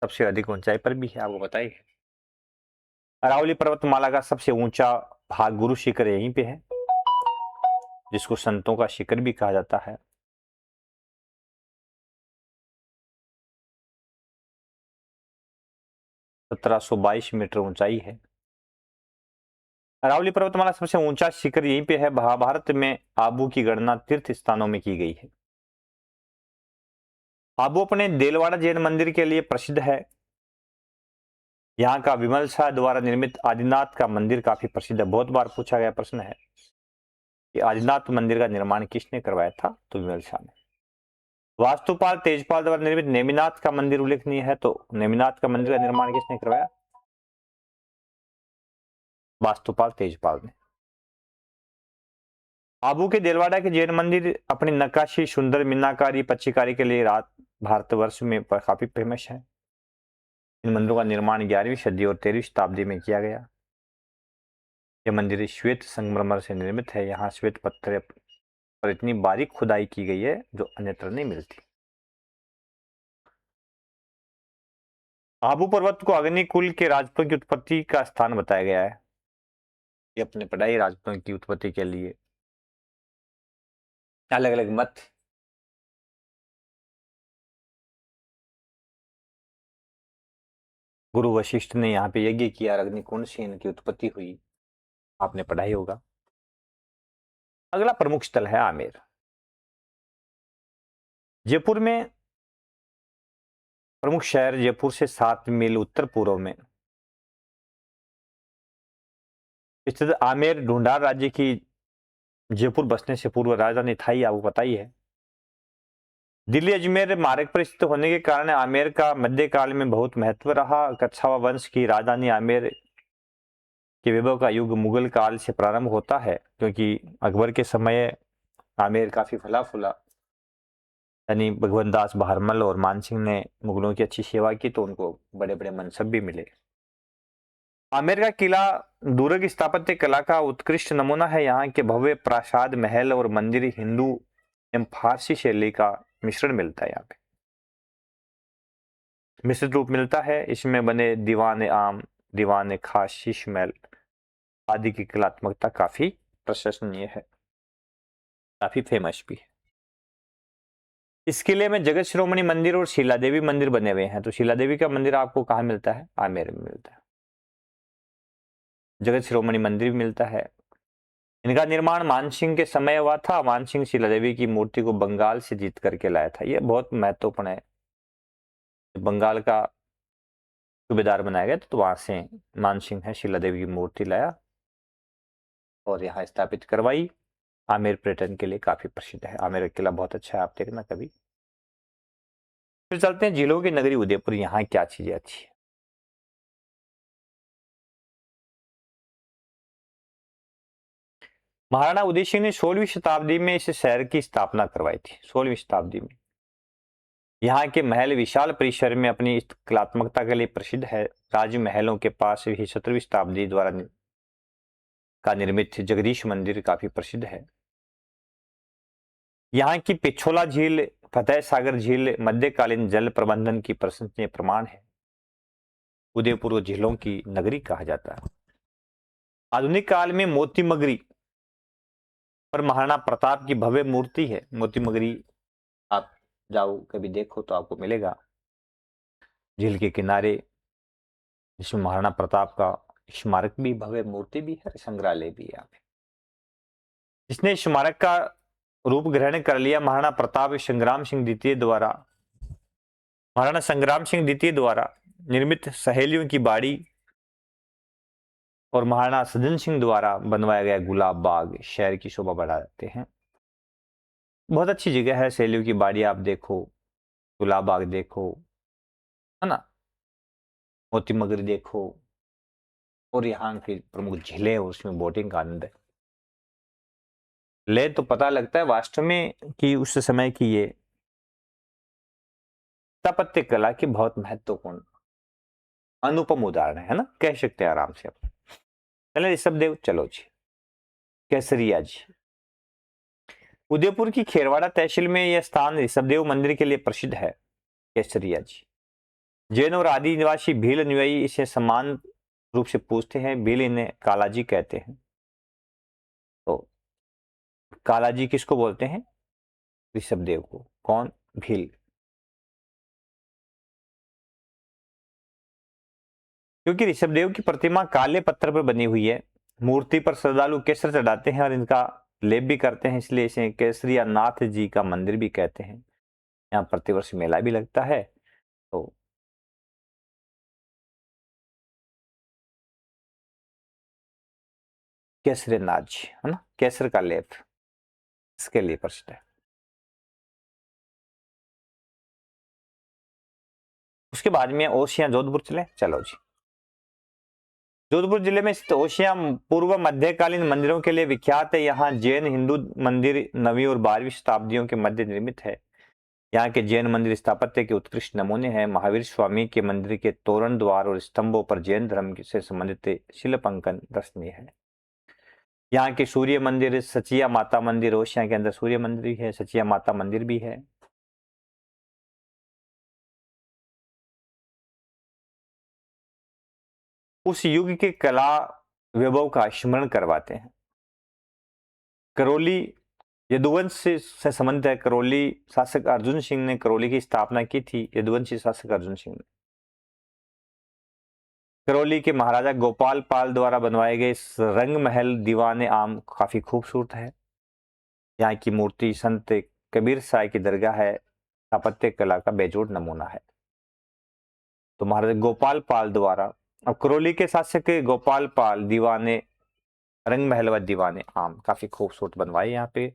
S1: सबसे अधिक ऊंचाई पर भी है, आपको बताइए। अरावली पर्वतमाला का सबसे ऊंचा भाग गुरु शिखर यहीं पे है, जिसको संतों का शिखर भी कहा जाता है। सत्रह सौ 22 मीटर ऊंचाई है। अरावली पर्वतमाला सबसे ऊंचा शिखर यहीं पे है। महाभारत में आबू की गणना तीर्थ स्थानों में की गई है। आबू अपने देलवाड़ा जैन मंदिर के लिए प्रसिद्ध है। यहाँ का विमल शाह द्वारा निर्मित आदिनाथ का मंदिर काफी प्रसिद्ध है। बहुत बार पूछा गया प्रश्न है कि आदिनाथ मंदिर का निर्माण किसने करवाया था, तो विमल शाह ने। वास्तुपाल तेजपाल द्वारा निर्मित नेमिनाथ का मंदिर उल्लेखनीय है, तो नेमिनाथ का मंदिर का निर्माण किसने करवाया, वास्तुपाल तेजपाल ने। आबू के देलवाड़ा के जैन मंदिर अपनी नक्काशी, सुंदर मीनाकारी, पच्चीकारी के लिए भारतवर्ष में काफी फेमस है। इन मंदिरों का निर्माण 11वीं सदी और 13वीं शताब्दी में किया गया। यह मंदिर श्वेत संगमरमर से निर्मित है। यहाँ श्वेत पत्थर पर इतनी बारीक खुदाई की गई है जो अन्यत्र नहीं मिलती। आबू पर्वत को अग्निकुल के राजपूतों की उत्पत्ति का स्थान बताया गया है। ये अपने पढ़ाई राजपूतों की उत्पत्ति के लिए अलग अलग मत। गुरु वशिष्ठ ने यहाँ पे यज्ञ किया, अग्निकुंड से इनकी उत्पत्ति हुई, आपने पढ़ाई होगा। अगला प्रमुख स्थल है आमेर। जयपुर में प्रमुख शहर, जयपुर से 7 मील उत्तर पूर्व में स्थित आमेर ढूंढार राज्य की जयपुर बसने से पूर्व राजधानी था, ही आपको पता ही है। दिल्ली अजमेर मार्ग पर स्थित होने के कारण आमेर का मध्यकाल में बहुत महत्व रहा। कच्छावा वंश की राजधानी आमेर के वैभव का युग मुगल काल से प्रारंभ होता है, क्योंकि अकबर के समय आमेर काफी फला फूला, यानी भगवंत दास बहारमल और मानसिंह ने मुगलों की अच्छी सेवा की, तो उनको बड़े बड़े मनसब भी मिले। आमेर का किला दुर्ग स्थापत्य कला का उत्कृष्ट नमूना है। यहाँ के भव्य प्रासाद, महल और मंदिर हिंदू एवं फारसी शैली का मिश्रण मिलता है। यहाँ पे मिश्रित रूप मिलता है। इसमें बने दीवान आम, दीवान खास, शीश महल आदि की कलात्मकता काफी प्रशंसनीय है, काफी फेमस भी है। इस किले में जगत शिरोमणि मंदिर और शीला देवी मंदिर बने हुए हैं। तो शीला देवी का मंदिर आपको कहाँ मिलता है, आमेर में मिलता है। जगत शिरोमणि मंदिर भी मिलता है। इनका निर्माण मानसिंह के समय हुआ था। मानसिंह शीला देवी की मूर्ति को बंगाल से जीत करके लाया था। यह बहुत महत्वपूर्ण है। बंगाल का सूबेदार बनाया गया तो वहां से मानसिंह है शीला देवी की मूर्ति लाया और यहाँ स्थापित करवाई। आमेर पर्यटन के लिए काफी प्रसिद्ध है। आमेर किला बहुत अच्छा है, आप देखना कभी। फिर चलते हैं झीलों की नगरी उदयपुर। यहाँ क्या चीजें अच्छी है। महाराणा उदय सिंह ने 16वीं शताब्दी में इस शहर की स्थापना करवाई थी। 16वीं शताब्दी में यहाँ के महल विशाल परिसर में अपनी कलात्मकता के लिए प्रसिद्ध है। राजमहलों के पास ही 17वीं शताब्दी द्वारा का निर्मित जगदीश मंदिर काफी प्रसिद्ध है। यहाँ की पिछोला झील, फतेह सागर झील मध्यकालीन जल प्रबंधन की प्रशंसनीय प्रमाण है। उदयपुर को झीलों की नगरी कहा जाता है। आधुनिक काल में मोती मगरी पर महाराणा प्रताप की भव्य मूर्ति है। मोती मगरी आप जाओ कभी देखो तो आपको मिलेगा, झील के किनारे, जिसमें महाराणा प्रताप का स्मारक भी, भव्य मूर्ति भी है, संग्रहालय भी है यहाँ पे। जिसने स्मारक का रूप ग्रहण कर लिया, महाराणा प्रताप संग्राम सिंह द्वितीय द्वारा, महाराणा संग्राम सिंह द्वितीय द्वारा निर्मित सहेलियों की बाड़ी और महाराणा सज्जन सिंह द्वारा बनवाया गया गुलाब बाग शहर की शोभा बढ़ाते हैं। बहुत अच्छी जगह है। सहेलियों की बाड़ी आप देखो, गुलाब बाग देखो, है ना, मोती मगरी देखो, और यहाँ की प्रमुख झीलें, उसमें बोटिंग का आनंद है ले, तो पता लगता है वास्तव में कि उस समय की ये स्थापत्य कला की बहुत महत्वपूर्ण अनुपम उदाहरण है ना, कह सकते हैं आराम से। चले ऋषभ देव, चलो जी, केसरिया जी, उदयपुर की खेरवाड़ा तहसील में यह स्थान ऋषभदेव मंदिर के लिए प्रसिद्ध है। केसरिया जी। जैन और आदि निवासी भील अनुयायी इसे समान रूप से पूछते हैं। भील इन्हें कालाजी कहते हैं। तो कालाजी किसको बोलते हैं? ऋषभदेव को। कौन? भील। क्योंकि ऋषभदेव की प्रतिमा काले पत्थर पर बनी हुई है, मूर्ति पर श्रद्धालु केसर चढ़ाते हैं और इनका लेप भी करते हैं, इसलिए इसे केसरिया नाथ जी का मंदिर भी कहते हैं। यहाँ प्रतिवर्ष मेला भी लगता है। तो केसरी नाथ जी है ना, केसर का लेप, इसके लिए प्रसिद्ध है। उसके बाद में ओसियां जोधपुर चले। चलो जी। जोधपुर जिले में स्थित ओसियां पूर्व मध्यकालीन मंदिरों के लिए विख्यात है। यहाँ जैन हिंदू मंदिर 9वीं और 12वीं शताब्दियों के मध्य निर्मित है। यहाँ के जैन मंदिर स्थापत्य के उत्कृष्ट नमूने हैं। महावीर स्वामी के मंदिर के तोरण द्वार और स्तंभों पर जैन धर्म से संबंधित शिल्प अंकन दर्शनीय है। यहाँ के सूर्य मंदिर, सचिया माता मंदिर, ओसियां के अंदर सूर्य मंदिर भी है, सचिया माता मंदिर भी है। उस युग के कला वैभव का स्मरण करवाते हैं। करौली यदुवंश से संबंधित है। करौली शासक अर्जुन सिंह ने करौली की स्थापना की थी। यदुवंशी शासक अर्जुन सिंह ने। करौली के महाराजा गोपाल पाल द्वारा बनवाए गए रंग महल दीवाने आम काफी खूबसूरत है। यहाँ की मूर्ति संत कबीर साई की दरगाह है, स्थापत्य कला का बेजोड़ नमूना है। तो महाराजा गोपाल पाल द्वारा, अब करौली के शासक गोपाल पाल दीवाने रंग महल व दीवाने आम काफी खूबसूरत बनवाए। यहाँ पे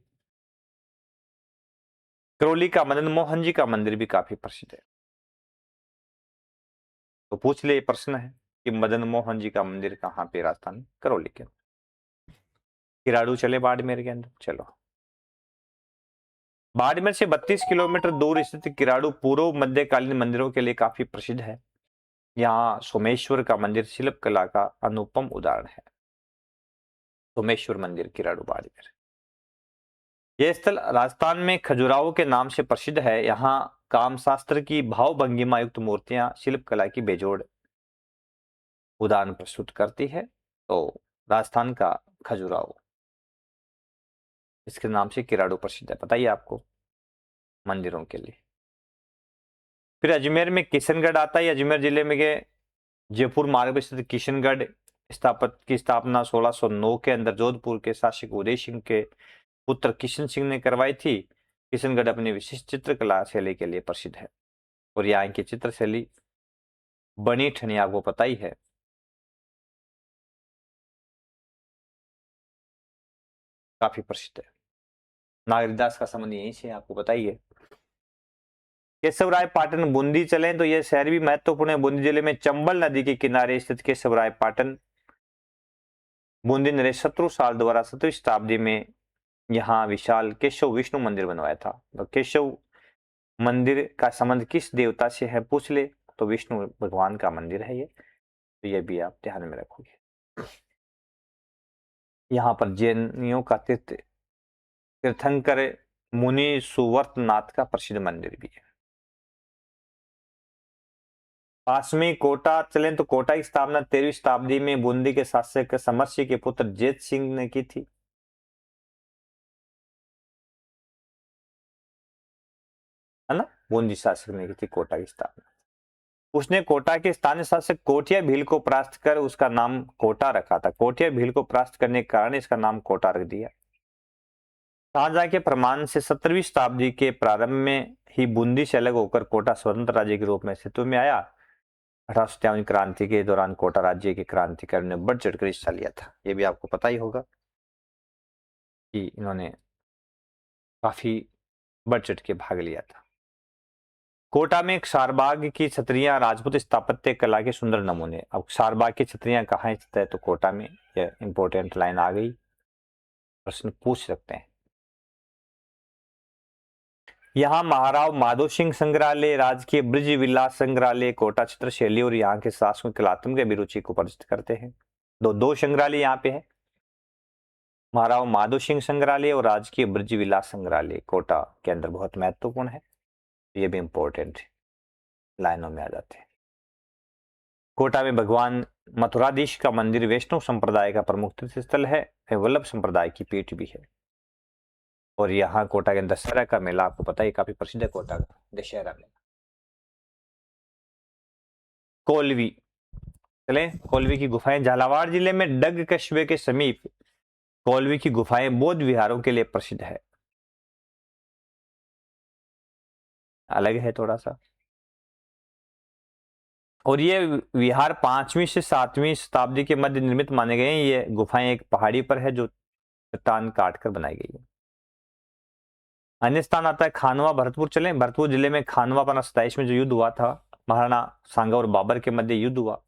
S1: करौली का मदन मोहन जी का मंदिर भी काफी प्रसिद्ध है। तो पूछ ले, प्रश्न है कि मदन मोहन जी का मंदिर कहाँ पे? राजस्थान करौली के। किराड़ू चले बाड़मेर के अंदर। चलो। बाड़मेर से 32 किलोमीटर दूर स्थित किराड़ू पूर्व मध्यकालीन मंदिरों के लिए काफी प्रसिद्ध है। यहाँ सोमेश्वर का मंदिर शिल्प कला का अनुपम उदाहरण है। सोमेश्वर मंदिर किराड़ू बाड़मेर। यह स्थल राजस्थान में खजुराहो के नाम से प्रसिद्ध है। यहाँ कामशास्त्र की भाव भंगिमा युक्त मूर्तियां शिल्प कला की बेजोड़ उदाहरण प्रस्तुत करती है। तो राजस्थान का खजुराहो इसके नाम से किराड़ू प्रसिद्ध है। बताइए आपको मंदिरों के लिए। फिर अजमेर में किशनगढ़ आता है। अजमेर जिले में के जयपुर मार्ग पर स्थित किशनगढ़ की स्थापना 1609 के अंदर जोधपुर के शासक उदय सिंह के पुत्र किशन सिंह ने करवाई थी। किशनगढ़ अपनी विशिष्ट चित्रकला शैली के लिए प्रसिद्ध है और यहाँ की चित्रशैली बनी ठनी आपको पता ही है। काफी प्रसिद्ध है। नागरिकदास का संबंध यहीं से आपको बताइए। केशवराय पाटन बूंदी चलें तो यह शहर भी महत्वपूर्ण है। बूंदी जिले में चंबल नदी के किनारे स्थित केशवराय पाटन बूंदी ने 17 साल द्वारा 17वीं शताब्दी में यहाँ विशाल केशव विष्णु मंदिर बनवाया था। तो केशव मंदिर का संबंध किस देवता से है? पूछ ले तो विष्णु भगवान का मंदिर है ये। तो ये भी आप ध्यान में रखोगे। यहाँ पर जैनियों का तीर्थंकर मुनि सुवर्त नाथ का प्रसिद्ध मंदिर भी है। पास में कोटा चलें तो कोटा की स्थापना 13वीं शताब्दी में बूंदी के शासक समरसी के पुत्र जेत सिंह ने की थी। है ना, बूंदी शासक ने की थी कोटा की स्थापना। उसने कोटा के स्थानीय शासक कोटिया भील को परास्त कर उसका नाम कोटा रखा था। कोटिया भील को परास्त करने के कारण इसका नाम कोटा रख दिया। शाहजहां के प्रमाण से 17वीं शताब्दी के प्रारंभ में ही बूंदी से अलग होकर कोटा स्वतंत्र राज्य के रूप में अस्तित्व में आया। 1857 क्रांति के दौरान कोटा राज्य के क्रांतिकारियों ने बढ़ चढ़कर हिस्सा लिया था। ये भी आपको पता ही होगा कि इन्होंने काफी बढ़ चढ़ के भाग लिया था। कोटा में क्षारबाग की छतरियां राजपूत स्थापत्य कला के सुंदर नमूने। अब क्षारबाग की छतरियां कहाँ स्थित है? तो कोटा में। यह इंपॉर्टेंट लाइन आ गई, प्रश्न पूछ सकते हैं। यहाँ महाराव माधो सिंह संग्रहालय, राजकीय ब्रिज विलास संग्रहालय, कोटा चित्र शैली और यहाँ के सांस्कृतिक कलात्मक अभिरुचि को प्रदर्शित करते हैं। दो संग्रहालय यहाँ पे है। महाराव माधो सिंह संग्रहालय और राजकीय ब्रज विलास संग्रहालय कोटा के अंदर बहुत महत्वपूर्ण है, ये भी इंपॉर्टेंट लाइनों में आ जाते हैं। कोटा में भगवान मथुराधीश का मंदिर वैष्णव संप्रदाय का प्रमुख तीर्थ स्थल है, वल्लभ संप्रदाय की पीठ भी है। और यहाँ कोटा के अंदर दशहरा का मेला आपको पता है काफी प्रसिद्ध है, कोटा का दशहरा मेला। कोलवी, चले कोलवी की गुफाएं झालावाड़ जिले में डग कस्बे के समीप कोलवी की गुफाएं बौद्ध विहारों के लिए प्रसिद्ध है। अलग है थोड़ा सा। और ये विहार 5वीं से 7वीं शताब्दी के मध्य निर्मित माने गए हैं। ये गुफाएं एक पहाड़ी पर है जो चट्टान काटकर बनाई गई है। अन्य स्थान आता है खानवा भरतपुर। चले भरतपुर जिले में खानवा 1527 में जो युद्ध हुआ था, महाराणा सांगा और बाबर के मध्य युद्ध हुआ,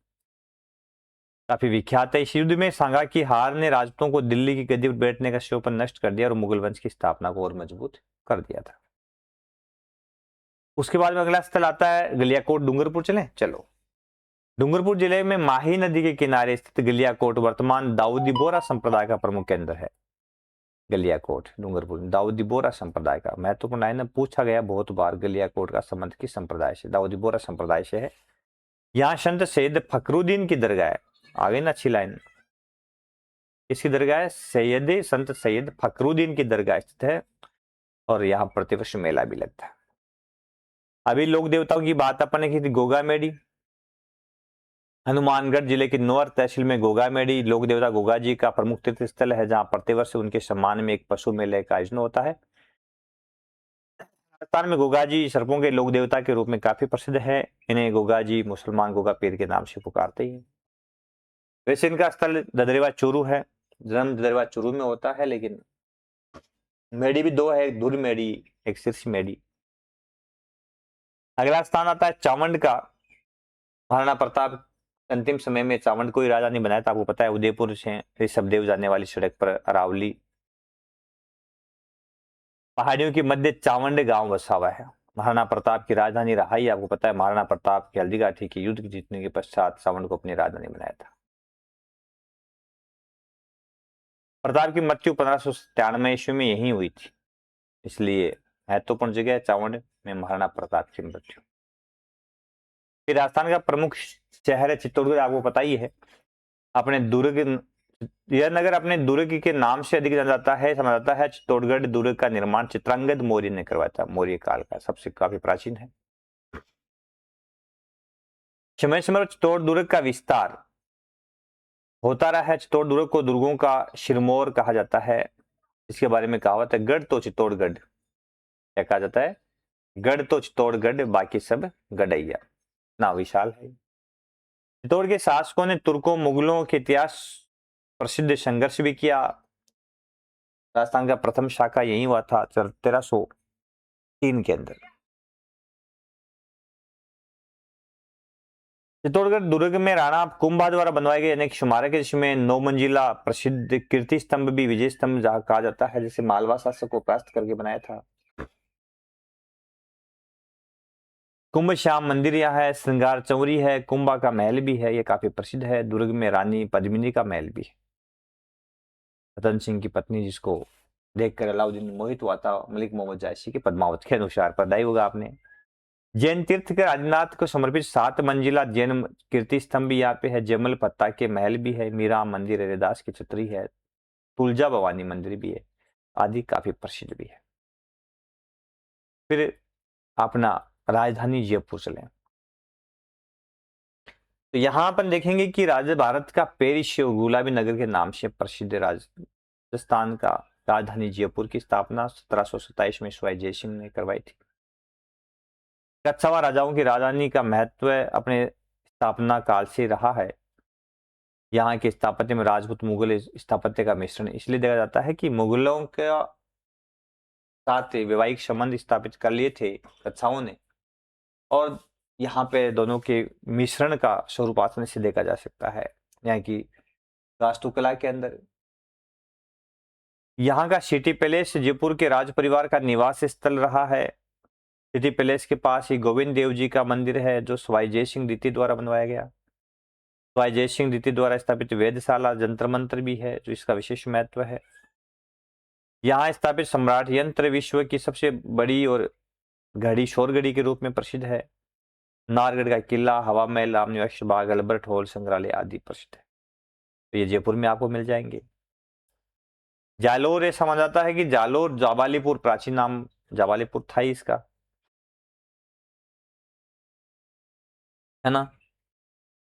S1: काफी विख्यात है। इस युद्ध में सांगा की हार ने राजपूतों को दिल्ली की गद्दी पर बैठने का शोभन नष्ट कर दिया और मुगल वंश की स्थापना को और मजबूत कर दिया था। उसके बाद में अगला स्थल आता है गलियाकोट डूंगरपुर। चले चलो डूंगरपुर जिले में माही नदी के किनारे स्थित गलियाकोट वर्तमान दाऊदी बोरा संप्रदाय का प्रमुख केंद्र है। गलियाकोट डूंगरपुर दाऊदी बोरा संप्रदाय का महत्वपूर्ण है, पूछा गया बहुत बार। गलियाकोट का संबंध किस संप्रदाय से? दाऊदी बोरा संप्रदाय से है। यहाँ संत सैयद फखरुद्दीन की दरगाह है। आगे ना अच्छी लाइन, इसकी दरगाह है सैयद संत सैयद फखरुद्दीन की दरगाह स्थित है और यहाँ प्रतिवर्ष मेला भी लगता है। अभी लोक देवताओं की बात अपन ने की थी, गोगा मेडी। हनुमानगढ़ जिले की नौर तहसील में गोगा मेडी लोक देवता गोगा जी का प्रमुख तीर्थ स्थल है, जहां प्रतिवर्ष उनके सम्मान में एक पशु मेले का आयोजन होता है। राजस्थान में गोगा जी सर्पों के लोक देवता के रूप में काफी प्रसिद्ध है। इन्हें गोगा जी मुसलमान गोगा पीर के नाम से पुकारते हैं। वैसे इनका स्थल ददरेवा चूरू है, जन्म ददरेवा चूरू में होता है, लेकिन मेडी भी दो है, एक धुर मेडी एक शीर्ष मेडी। अगला स्थान आता है चावंड का। महाराणा प्रताप अंतिम समय में चावंड को ही राजधानी बनाया था। आपको पता है उदयपुर से ऋषभदेव जाने वाली सड़क पर अरावली पहाड़ियों के मध्य चावंड गांव बसा हुआ है। महाराणा प्रताप की राजधानी रहा ही। आपको पता है महाराणा प्रताप की हल्दीघाटी के युद्ध जीतने के पश्चात चावंड को अपनी राजधानी बनाया था। प्रताप की मृत्यु 1597 ईस्वी में यही हुई थी, इसलिए महत्वपूर्ण जगह है चावंड में महाराणा प्रताप की मृत्यु। फिर राजस्थान का प्रमुख शहर है चित्तौड़गढ़। आपको पता ही है, अपने दुर्ग, यह नगर अपने दुर्ग के नाम से अधिक जाना जाता है, समझा जाता है। चित्तौड़गढ़ दुर्ग का निर्माण चित्रांगद मौर्य ने करवाया था, मौर्य काल का, सबसे काफी प्राचीन है। समय समय चित्तौड़ दुर्ग का विस्तार होता रहा है। चित्तौड़ दुर्ग को दुर्गों का शिरमौर कहा जाता है। इसके बारे में कहावत है, गढ़ तो चित्तौड़गढ़। क्या कहा जाता है? गढ़ तो चित्तौड़गढ़, बाकी सब गढ़ैया। ना विशाल है। चित्तौड़ के शासकों ने तुर्कों मुगलों के इतिहास प्रसिद्ध संघर्ष भी किया। राजस्थान का प्रथम शाखा यही हुआ था 1303 के अंदर। चित्तौड़गढ़ दुर्ग में राणा कुंभा द्वारा बनवाए गए अनेक स्मारक है, जिसमें 9 मंजिला प्रसिद्ध कीर्ति स्तंभ भी विजय स्तंभ जहां कहा जाता है, जिसे मालवा शासक को परास्त करके बनाया था। कुंभ श्याम मंदिर यहाँ है। श्रृंगार चौरी है। कुंभा का महल भी है, ये काफी प्रसिद्ध है। दुर्ग में रानी पद्मिनी का महल भी है। रतन सिंह की पत्नी जिसको देखकर अलाउद्दीन मोहित हुआ था, मलिक मोहम्मद जायसी के पद्मावत के अनुसार पढ़ा ही होगा आपने। जैन तीर्थ के आदिनाथ को समर्पित 7 मंजिला जैन कीर्ति स्तंभ भी यहाँ पे है। जमल पत्ता के महल भी है। मीरा मंदिर, हरिदास की छतरी है। तुलजा भवानी मंदिर भी है, आदि काफी प्रसिद्ध भी है। फिर अपना राजधानी जयपुर चले, तो यहां पर देखेंगे कि राज्य भारत का पेरिस और गुलाबी नगर के नाम से प्रसिद्ध राजस्थान का राजधानी जयपुर की स्थापना 1727 में सवाई जयसिंह ने करवाई थी। कच्छावा राजाओं की राजधानी का महत्व अपने स्थापना काल से रहा है। यहाँ के स्थापत्य में राजपूत मुगल स्थापत्य का मिश्रण इसलिए देखा जाता है कि मुगलों के साथ वैवाहिक संबंध स्थापित कर लिए थे कच्छाओं ने, और यहाँ पे दोनों के मिश्रण का स्वरूप आसानी से देखा जा सकता है यहाँ की वास्तुकला के अंदर। यहाँ का सिटी पैलेस जयपुर के राज परिवार का निवास स्थल रहा है। सिटी पैलेस के पास ही गोविंद देव जी का मंदिर है, जो सवाई जय सिंह द्वितीय द्वारा बनवाया गया। सवाई जय सिंह द्वितीय द्वारा स्थापित वेदशाला जंतर मंत्र भी है, जो इसका विशेष महत्व है। यहाँ स्थापित सम्राट यंत्र विश्व की सबसे बड़ी और घड़ी शोर घड़ी के रूप में प्रसिद्ध है। नाहरगढ़ का किला, हवा महल, रामनिवास बाग, अल्बर्ट हॉल संग्रहालय आदि प्रसिद्ध है। तो ये जयपुर में आपको मिल जाएंगे। जालोर, ऐसा माना जाता है कि जालोर जाबालीपुर प्राचीन नाम जाबालीपुर था ही इसका, है ना।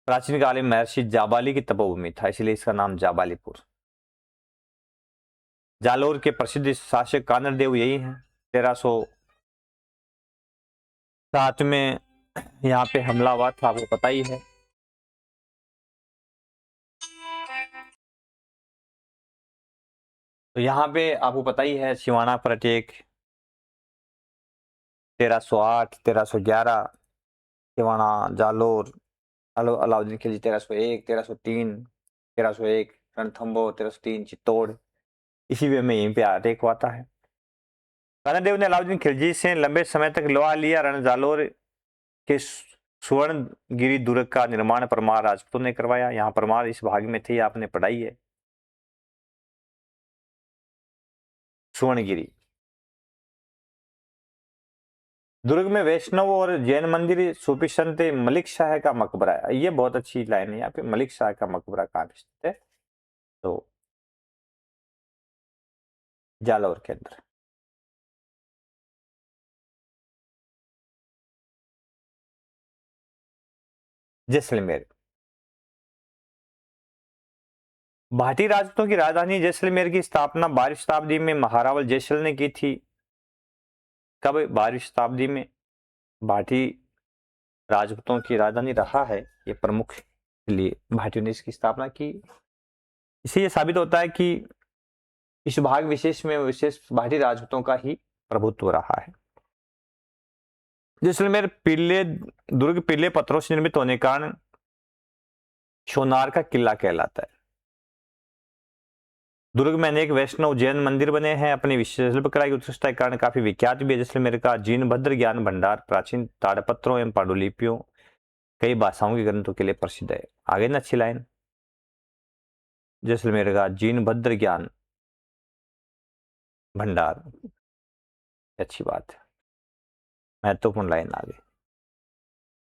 S1: प्राचीन काल में महर्षि जाबाली की तपोभूमि था, इसलिए इसका नाम जाबालीपुर। जालोर के प्रसिद्ध शासक कानर देव यही हैं। 1307 में यहाँ पे हमला हुआ था, आपको पता ही है। तो यहाँ पे आपको पता ही है सिवाना प्रत्येक 1308, 1311, सिवाना, जालोर, अलाउद्दीन खिलजी 1301, 1303, 1301, रणथंभौर 1303, चित्तौड़, इसी वे में यहीं पे अटैक हुआ था है। कानरदेव ने अलाउद्दीन खिलजी से लंबे समय तक लोहा लिया। रण जालोर के सुवर्णगिरी दुर्ग का निर्माण परमार राजपूतों ने करवाया। यहाँ परमार इस भाग में थे, आपने पढ़ाई है। सुवर्णगिरी दुर्ग में वैष्णव और जैन मंदिर, सूफी संत मलिक शाह का मकबरा है। ये बहुत अच्छी लाइन है यहाँ पे, मलिक शाह का मकबरा कहाँ पे स्थित है? तो जालौर के अंदर। जैसलमेर, भाटी राजपूतों की राजधानी जैसलमेर की स्थापना 12वीं शताब्दी में महारावल जैसल ने की थी। कब? 12वीं शताब्दी में भाटी राजपूतों की राजधानी रहा है ये प्रमुख, लिए भाटियों ने इसकी स्थापना की। इससे ये साबित होता है कि इस भाग विशेष में विशेष भाटी राजपूतों का ही प्रभुत्व रहा है। जैसलमेर पीले दुर्ग पीले पत्थरों से निर्मित होने के कारण सोनार का किला कहलाता है। दुर्ग में अनेक वैष्णव जैन मंदिर बने हैं। अपनी विशेष शिल्पकला की उत्कृष्टता के कारण काफी विख्यात भी है। जैसलमेर का जीनभद्र ज्ञान भंडार प्राचीन ताड़पत्रों एवं पांडुलिपियों कई भाषाओं के ग्रंथों के लिए प्रसिद्ध है। आगे ना अच्छी लाइन, जैसलमेर का जीनभद्र ज्ञान भंडार, अच्छी बात है, महत्वपूर्ण लाइन आगे,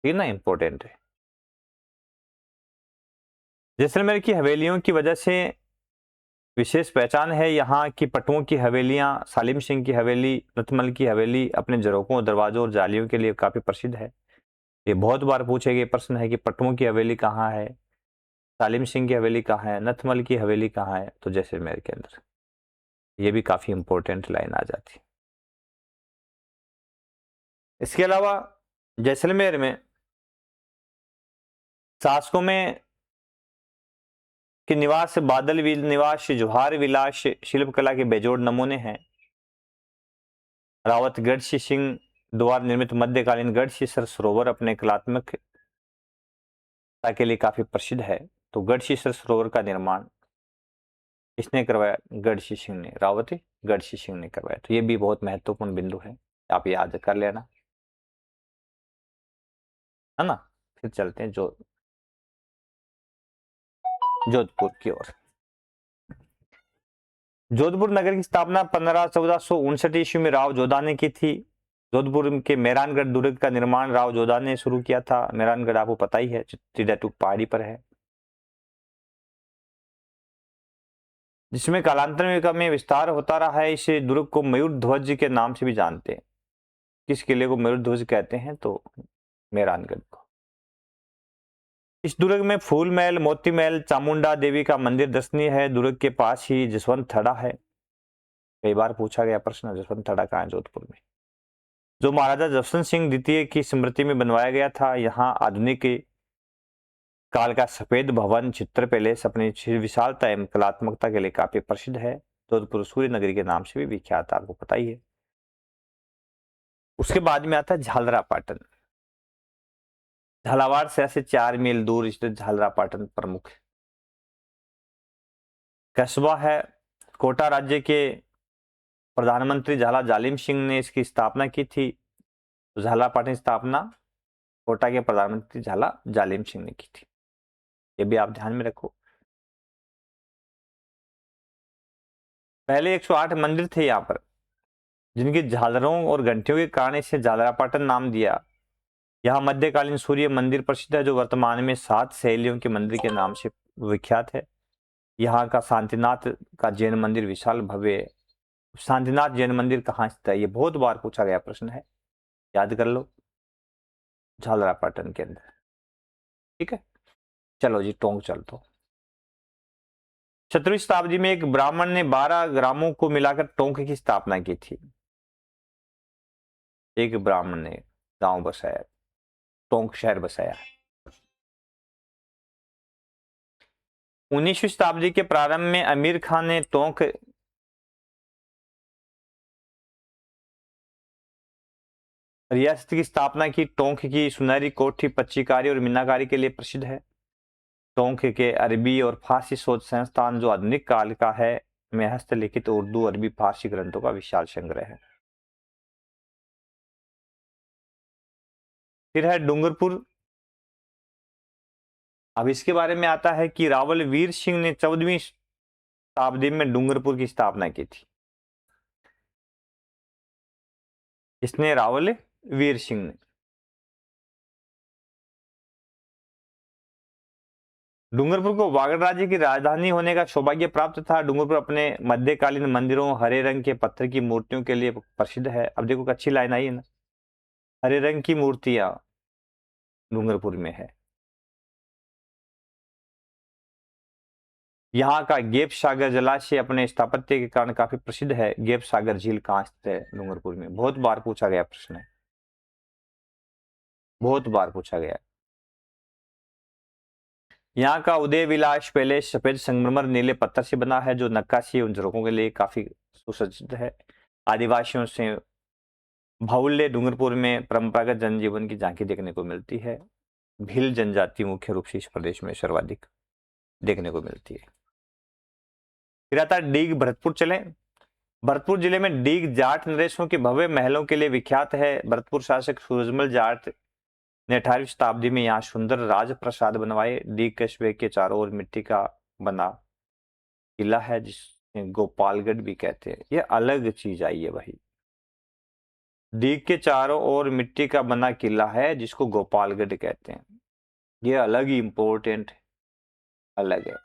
S1: ठीक ना, इंपॉर्टेंट है। जैसलमेर की हवेलियों की वजह से विशेष पहचान है। यहाँ की पटुओं की हवेलियां, सालिम सिंह की हवेली, रतमल की हवेली अपने झरोकों, दरवाजों और जालियों के लिए काफी प्रसिद्ध है। ये बहुत बार पूछे गए प्रश्न है कि पटुओं की हवेली कहाँ है, सालिम सिंह की हवेली कहाँ है, नथमल की हवेली कहाँ है? तो जैसलमेर के अंदर। ये भी काफी इंपॉर्टेंट लाइन आ जाती। इसके अलावा जैसलमेर में शासकों में के निवास, बादल निवास, जुहार विलास शिल्पकला के बेजोड़ नमूने हैं। रावत गढ़ सिंह द्वारा निर्मित मध्यकालीन गढ़शीसर सरोवर अपने कलात्मक के लिए काफी प्रसिद्ध है। तो गढ़शीसर सरोवर का निर्माण किसने करवाया? गढ़सी सिंह ने, रावत गढ़सी सिंह ने करवाया। तो ये भी बहुत महत्वपूर्ण बिंदु है, आप याद कर लेना, है ना। फिर चलते हैं जोधपुर की ओर। जोधपुर नगर की स्थापना 1459 ईस्वी में राव जोधा ने की थी। जोधपुर के मेहरानगढ़ दुर्ग का निर्माण राव जोधा ने शुरू किया था। मेहरानगढ़ आपको पता ही है, चित्तीडैटू पहाड़ी पर है, जिसमें कालांतर में विस्तार होता रहा है। इस दुर्ग को मयूर ध्वज के नाम से भी जानते हैं। किस किले को मयूर ध्वज कहते हैं? तो मेहरानगढ़ को। इस दुर्ग में फूल महल, मोती महल, चामुंडा देवी का मंदिर दर्शनीय है। दुर्ग के पास ही जसवंत थड़ा है। कई बार पूछा गया प्रश्न, जसवंत थड़ा कहाँ है? जोधपुर में, जो महाराजा जसवंत सिंह द्वितीय की स्मृति में बनवाया गया था। यहाँ आधुनिक काल का सफेद भवन चित्र पैलेस अपनी विशालता एवं कलात्मकता के लिए काफी प्रसिद्ध है। जोधपुर सूर्य नगरी के नाम से भी विख्यात, आपको पता ही है। उसके बाद में आता है झालरा पाटन। झालावाड़ से ऐसे 4 मील दूर स्थित झालरा पाटन प्रमुख कस्बा है। कोटा राज्य के प्रधानमंत्री झाला जालिम सिंह ने इसकी स्थापना की थी। तो झालरा पाटन स्थापना कोटा के प्रधानमंत्री झाला जालिम सिंह ने की थी, ये भी आप ध्यान में रखो। पहले 108 मंदिर थे यहाँ पर, जिनकी झालरों और घंटियों के कारण इसे झालरापाटन नाम दिया। यहाँ मध्यकालीन सूर्य मंदिर प्रसिद्ध है, जो वर्तमान में 7 शैलियों के मंदिर के नाम से विख्यात है। यहाँ का शांतिनाथ का जैन मंदिर विशाल भव्य है। शांतिनाथ जैन मंदिर कहाँ स्थित है, ये बहुत बार पूछा गया प्रश्न है, याद कर लो, झालरापाटन के अंदर। ठीक है, चलो जी टोंक चलते। 17वीं शताब्दी में एक ब्राह्मण ने 12 ग्रामों को मिलाकर टोंक की स्थापना की थी। एक ब्राह्मण ने गांव बसाया, टोंक शहर बसाया। 19वीं शताब्दी के प्रारंभ में अमीर खान ने टोंक रियासत की स्थापना की। टोंक की सुनहरी कोठी पच्चीकारी और मीनाकारी के लिए प्रसिद्ध है। टोंक के अरबी और फारसी शोध संस्थान, जो आधुनिक काल का है, में हस्तलिखित उर्दू, अरबी, फारसी ग्रंथों का विशाल संग्रह है। फिर है डूंगरपुर। अब इसके बारे में आता है कि रावल वीर सिंह ने 14वीं शताब्दी में डूंगरपुर की स्थापना की थी। इसने रावल वीर सिंह ने। डूंगरपुर को वागड़ राज्य की राजधानी होने का सौभाग्य प्राप्त था। डूंगरपुर अपने मध्यकालीन मंदिरों, हरे रंग के पत्थर की मूर्तियों के लिए प्रसिद्ध है। अब देखो अच्छी लाइन आई है ना, हरे रंग की मूर्तियां डूंगरपुर में है। यहाँ का गेप सागर जलाशय अपने स्थापत्य के कारण काफी प्रसिद्ध है। गेप सागर झील कहाँ स्थित है? डूंगरपुर में। बहुत बार पूछा गया प्रश्न है, बहुत बार पूछा गया। यहाँ का उदय विलास पैलेस सफेद संगमरमर नीले पत्थर से बना है, जो नक्काशी उन झरोकों के लिए काफी सुसज्जित है। आदिवासियों से भावुल्य डूंगरपुर में परंपरागत जनजीवन की झांकी देखने को मिलती है। भील जनजाति मुख्य रूप से इस प्रदेश में सर्वाधिक देखने को मिलती है। फिर आता है डीग भरतपुर। चले, भरतपुर जिले में डीग जाट नरेशों के भव्य महलों के लिए विख्यात है। भरतपुर शासक सूरजमल जाट ने 18वीं शताब्दी में यहाँ सुंदर राजप्रसाद बनवाए। डीग कस्बे के चारों ओर मिट्टी का बना किला है, जिसे गोपालगढ़ भी कहते हैं। यह अलग चीज आई है भाई, डीग के चारों ओर मिट्टी का बना किला है जिसको गोपालगढ़ कहते हैं। यह अलग ही इंपॉर्टेंट, अलग है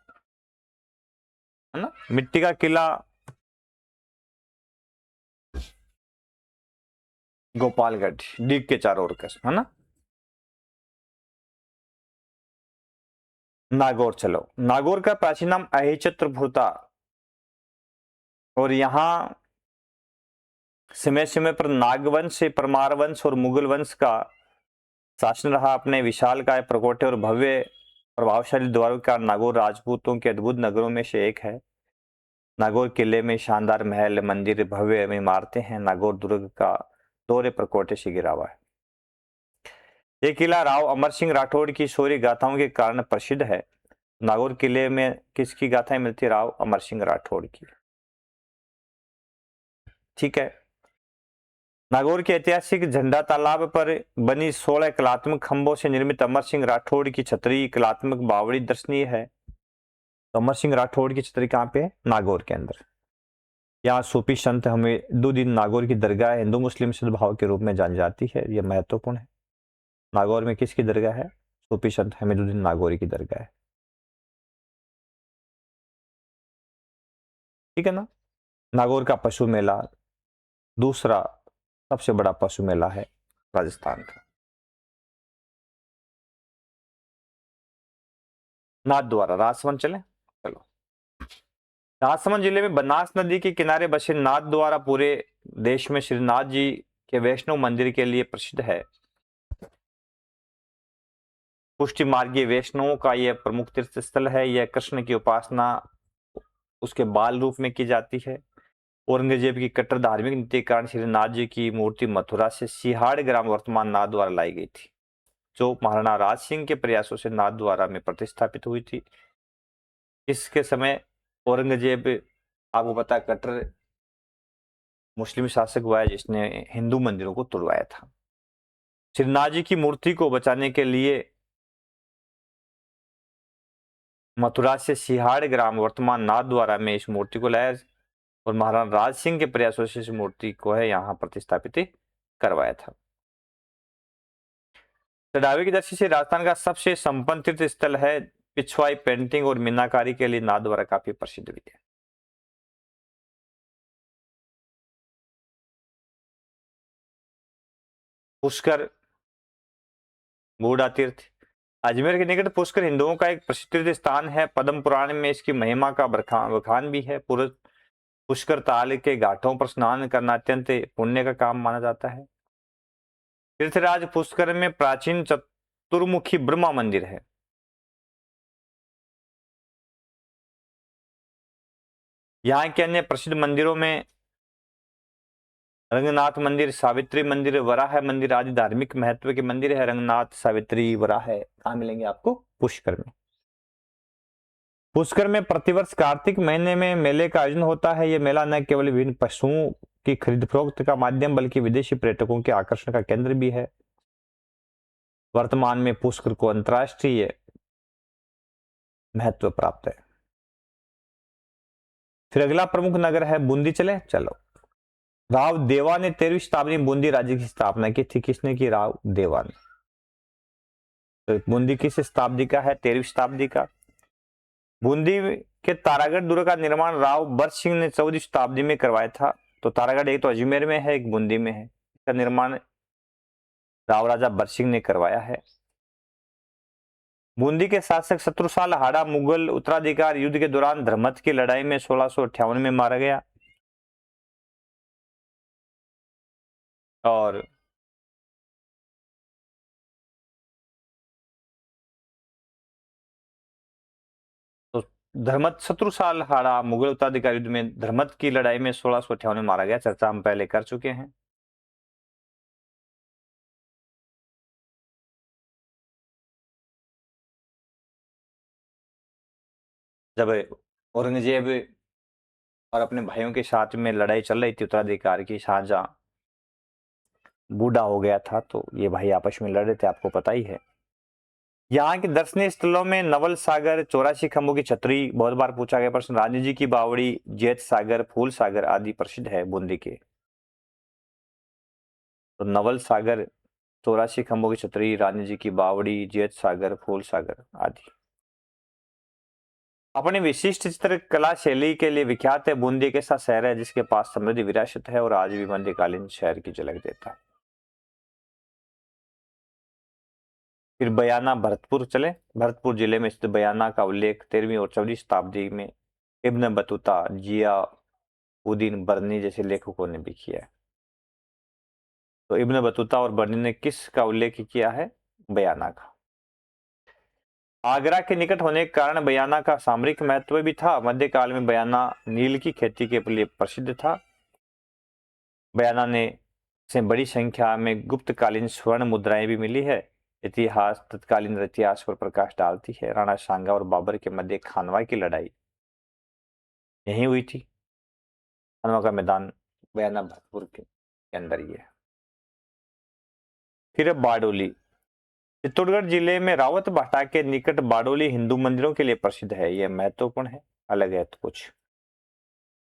S1: ना। मिट्टी का किला गोपालगढ़, डीग के चारों ओर, है ना। नागौर चलो, नागौर का प्राचीन नाम अहिच्छत्रपुर था और यहां समय समय पर नागवंश, परमार वंश और मुगल वंश का शासन रहा। अपने विशालकाय प्रकोटे और भव्य प्रभावशाली द्वारों का नागौर राजपूतों के अद्भुत नगरों में से एक है। नागौर किले में शानदार महल, मंदिर, भव्य इमारतें हैं। नागौर दुर्ग का दोहरे प्रकोटे से घिरा हुआ है। यह किला राव अमर सिंह राठौड़ की शौर्य गाथाओं के कारण प्रसिद्ध है। नागौर किले में किसकी गाथाएं मिलती है? राव अमर सिंह राठौड़ की। ठीक है। नागौर के ऐतिहासिक झंडा तालाब पर बनी 16 कलात्मक खंभों से निर्मित अमर सिंह राठौड़ की छतरी कलात्मक बावड़ी दर्शनीय है। तो अमर सिंह राठौड़ की छतरी कहाँ पे है? नागौर के अंदर। यहाँ सूफी संत हमीदुद्दीन नागौर की दरगाह हिंदू मुस्लिम सद्भाव के रूप में जानी जाती है। यह महत्वपूर्ण है। नागौर में किसकी दरगाह है? सूफी संत हमीदुद्दीन नागौरी की दरगाह है। ठीक है ना। नागौर का पशु मेला दूसरा सबसे बड़ा पशु मेला है राजस्थान का। नाथद्वारा, राजसमंद चले, चलो। राजसमंद जिले में बनास नदी के किनारे बसे नाथद्वारा पूरे देश में श्रीनाथ जी के वैष्णव मंदिर के लिए प्रसिद्ध है। पुष्टि मार्गीय वैष्णवों का यह प्रमुख तीर्थ स्थल है। यह कृष्ण की उपासना उसके बाल रूप में की जाती है। औरंगजेब की कट्टर धार्मिक नीति के कारण श्रीनाथ जी की मूर्ति मथुरा से सिहाड़ ग्राम वर्तमान नाथद्वारा लाई गई थी, जो महाराणा राज सिंह के प्रयासों से नाथद्वारा में प्रतिष्ठापित हुई थी। इसके समय औरंगजेब, आपको पता, कट्टर मुस्लिम शासक हुआ है जिसने हिंदू मंदिरों को तोड़वाया था। श्रीनाथ जी की मूर्ति को बचाने के लिए मथुरा से सिहाड़ ग्राम वर्तमान नाथद्वारा में इस मूर्ति को लाया और महाराणा राज सिंह के प्रयासों से इस मूर्ति को है यहाँ प्रतिस्थापित करवाया था। चढ़ावे की दृष्टि से राजस्थान का सबसे संपन्न तीर्थ स्थल है पिछवाई पेंटिंग और मीनाकारी के लिए नाथद्वारा काफी प्रसिद्ध भी है। पुष्कर बूढ़ा तीर्थ अजमेर के निकट पुष्कर हिंदुओं का एक प्रसिद्ध तीर्थ स्थान है। पद्म पुराण में इसकी महिमा का बखान भी है। पुष्कर ताल के घाटों पर स्नान करना अत्यंत पुण्य का काम माना जाता है। तीर्थराज पुष्कर में प्राचीन चतुर्मुखी ब्रह्मा मंदिर है। यहाँ के अन्य प्रसिद्ध मंदिरों में रंगनाथ मंदिर, सावित्री मंदिर, वराह मंदिर आदि धार्मिक महत्व के मंदिर है। रंगनाथ, सावित्री, वराह कहाँ मिलेंगे आपको? पुष्कर में। पुष्कर में प्रतिवर्ष कार्तिक महीने में मेले का आयोजन होता है। यह मेला न केवल विभिन्न पशुओं की खरीद फरोख्त का माध्यम बल्कि विदेशी पर्यटकों के आकर्षण का केंद्र भी है। वर्तमान में पुष्कर को अंतर्राष्ट्रीय महत्व प्राप्त है। फिर अगला प्रमुख नगर है बूंदी। चलो राव देवा ने 13वीं शताब्दी में बूंदी राज्य की स्थापना की थी। किसने की? राव देवा ने। तो बूंदी किस शताब्दी का है? 13वीं शताब्दी का। बूंदी के तारागढ़ दुर्ग का निर्माण राव बर्ज सिंह ने 14वीं शताब्दी में करवाया था। तो तारागढ़ एक तो अजमेर में है, एक बूंदी में है। इसका निर्माण राव राजा बर्ज सिंह ने करवाया है। बूंदी के शासक शत्रुसाल हाड़ा मुगल उत्तराधिकार युद्ध के दौरान धर्मत की लड़ाई में 1658 में मारा गया। और तो धर्मत शत्रुसाल हाड़ा मुगल उत्तराधिकार युद्ध में धर्मत की लड़ाई में 1658 में मारा गया। चर्चा हम पहले कर चुके हैं। जब औरंगजेब और अपने भाइयों के साथ में लड़ाई चल रही थी उत्तराधिकार की, शाहजहां बूढ़ा हो गया था, तो ये भाई आपस में लड़ रहे थे, आपको पता ही है। यहाँ के दर्शनीय स्थलों में नवल सागर, 84 खंभों की छतरी, बहुत बार पूछा गया प्रश्न, रानी जी की बावड़ी, जैत सागर, फूल सागर आदि प्रसिद्ध है बूंदी के। तो नवल सागर, 84 खंभों की छतरी, रानी जी की बावड़ी, जैत सागर, फूल सागर आदि। अपने विशिष्ट चित्रकला शैली के लिए विख्यात है। बूंदी एक ऐसा शहर है जिसके पास समृद्ध विरासत है और आज भी मध्यकालीन शहर की झलक देता है। फिर बयाना भरतपुर चले। भरतपुर जिले में स्थित बयाना का उल्लेख 13वीं और 14वीं शताब्दी में इब्न बतूता, जिया उद्दीन बर्नी जैसे लेखकों ने भी किया है। तो इब्न बतूता और बर्नी ने किस का उल्लेख किया है? बयाना का। आगरा के निकट होने के कारण बयाना का सामरिक महत्व भी था। मध्यकाल में बयाना नील की खेती के लिए प्रसिद्ध था। बयाना ने से बड़ी संख्या में गुप्तकालीन स्वर्ण मुद्राएं भी मिली है। इतिहास तत्कालीन इतिहास पर प्रकाश डालती है। राणा सांगा और बाबर के मध्य खानवा की लड़ाई यहीं हुई थी। खानवा का मैदान बयाना भरतपुर के अंदर ही है। फिर बारडोली। चित्तौड़गढ़ जिले में रावत भाटा के निकट बारडोली हिंदू मंदिरों के लिए प्रसिद्ध है। यह महत्वपूर्ण है, अलग है तो कुछ।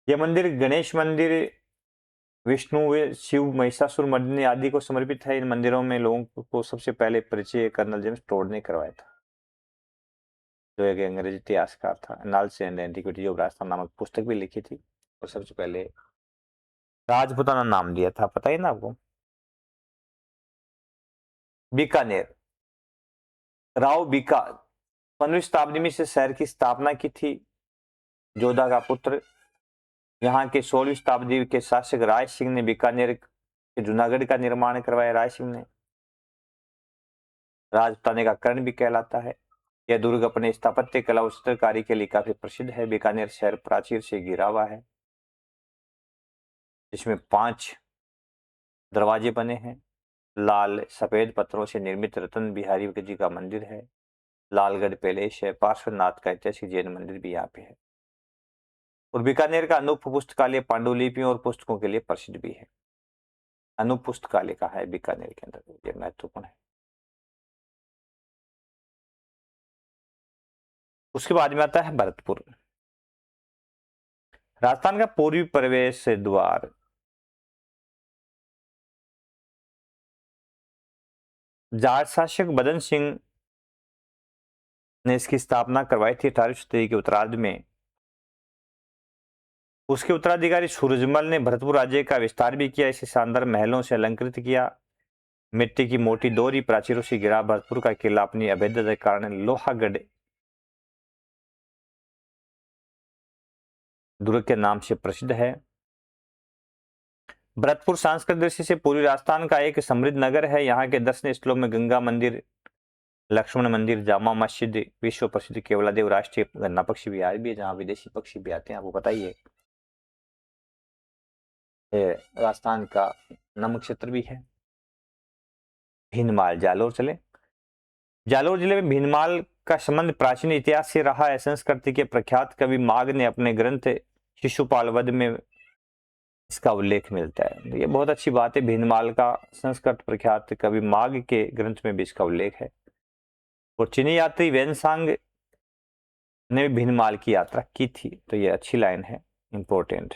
S1: यह मंदिर गणेश मंदिर, विष्णु, शिव, महिषासुर मर्दिनी आदि को समर्पित है। इन मंदिरों में लोगों को सबसे पहले परिचय कर्नल जेम्स टोड ने करवाया था, जो एक अंग्रेजी इतिहासकार था। Analysis and antiquity of Rajasthan नामक पुस्तक भी लिखी थी और सबसे पहले राजपुताना नाम दिया था, पता ही ना आपको। बीकानेर, राव बीका 15वीं शताब्दी में से शहर की स्थापना की थी। जोधा का पुत्र। यहाँ के 16वीं शताब्दी के शासक राय सिंह ने बीकानेर के जूनागढ़ का निर्माण करवाया। राय सिंह ने राजपुताने का कर्ण भी कहलाता है। यह दुर्ग अपने स्थापत्य कला और चित्रकारी के लिए काफी प्रसिद्ध है। बीकानेर शहर प्राचीर से घिरा हुआ है, जिसमें 5 दरवाजे बने हैं। लाल सफेद पत्थरों से निर्मित रतन बिहारी जी का मंदिर है। लालगढ़ पैलेस है। पार्श्वनाथ का ऐतिहासिक जैन मंदिर भी यहाँ पे है। और बीकानेर का अनूप पुस्तकालय पांडुलिपियों और पुस्तकों के लिए प्रसिद्ध भी है। अनूप पुस्तकालय का है बीकानेर के अंदर, यह महत्वपूर्ण है। उसके बाद में आता है भरतपुर। राजस्थान का पूर्वी प्रवेश द्वार जाट शासक बदन सिंह ने इसकी स्थापना करवाई थी 18वीं शताब्दी के उत्तरार्ध में। उसके उत्तराधिकारी सूरजमल ने भरतपुर राज्य का विस्तार भी किया, इसे शानदार महलों से अलंकृत किया। मिट्टी की मोटी दोहरी प्राचीरों से घिरा भरतपुर का किला अपनी अभेद्यता के कारण लोहागढ़ दुर्ग के नाम से प्रसिद्ध है। भरतपुर सांस्कृतिक दृष्टि से पूर्वी राजस्थान का एक समृद्ध नगर है। यहाँ के दर्शनीय स्थलों में गंगा मंदिर, लक्ष्मण मंदिर, जामा मस्जिद, विश्व प्रसिद्ध केवलादेव राष्ट्रीय गन्ना पक्षी विहार भी है, जहाँ विदेशी पक्षी भी आते हैं, आपको पता ही है। राजस्थान का नमक क्षेत्र भी है। भीनमाल, जालोर चले। जालोर जिले में भीनमाल का संबंध प्राचीन इतिहास से रहा है। संस्कृति के प्रख्यात कवि माघ ने अपने ग्रंथ शिशुपाल वध में इसका उल्लेख मिलता है। ये बहुत अच्छी बात है, भीनमाल का संस्कृत प्रख्यात कवि माघ के ग्रंथ में भी इसका उल्लेख है। और चीनी यात्री वेनसांग ने भी भीनमाल की यात्रा की थी, तो ये अच्छी लाइन है, इंपॉर्टेंट।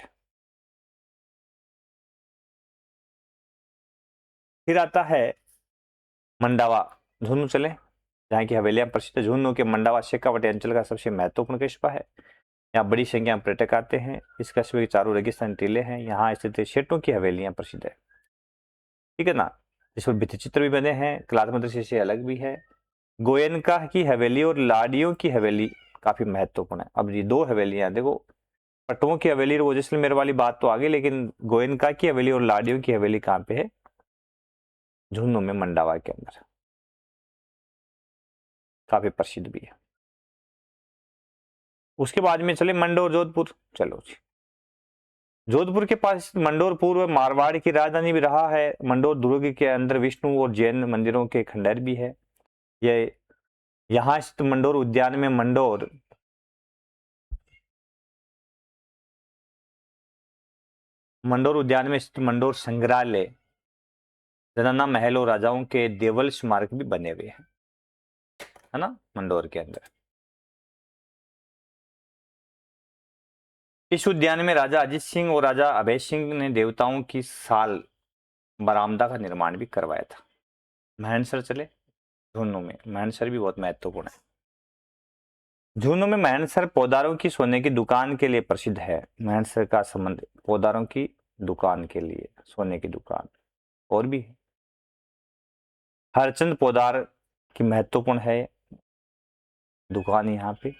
S1: फिर आता है मंडावा, झुंझुनू चले, जहाँ की हवेलियां प्रसिद्ध है। झुंझुनू के मंडावा शेखावाटी अंचल का सबसे महत्वपूर्ण कस्बा है। यहाँ बड़ी संख्या में पर्यटक आते हैं। इस कस्बे के चारों रेगिस्तानी टीले हैं। यहाँ स्थित शेठों की हवेलियां प्रसिद्ध है, ठीक है ना। इस पर भित्ति चित्र भी बने हैं, कलात्मक दृष्टि से अलग भी है। गोयनका की हवेली और लाडियों की हवेली काफी महत्वपूर्ण है। अब ये दो हवेलियां देखो, पटुओं की हवेली वो जैसलमेर वाली बात तो आगे, लेकिन गोयनका की हवेली और लाडियों की हवेली कहाँ पे है? झुंझुनू में, मंडावा के अंदर, काफी प्रसिद्ध भी है। उसके बाद में चले मंडोर, जोधपुर। चलो जी, जोधपुर के पास मंडोर पूर्व मारवाड़ की राजधानी भी रहा है। मंडोर दुर्ग के अंदर विष्णु और जैन मंदिरों के खंडहर भी है। ये यहाँ स्थित मंडोर उद्यान में मंडोर उद्यान में स्थित मंडोर संग्रहालय, जनाना महल और राजाओं के देवल स्मारक भी बने हुए हैं, है ना, मंडोर के अंदर। इस उद्यान में राजा अजीत सिंह और राजा अभय सिंह ने देवताओं की साल बरामदा का निर्माण भी करवाया था। महनसर चले, झुंझुनू में महनसर भी बहुत महत्वपूर्ण है। झुंझुनू में महनसर पौधारों की सोने की दुकान के लिए प्रसिद्ध है। महनसर का संबंध पौधारों की दुकान के लिए, सोने की दुकान और भी है। हरचंद पौधार की महत्वपूर्ण है दुकान यहाँ पे।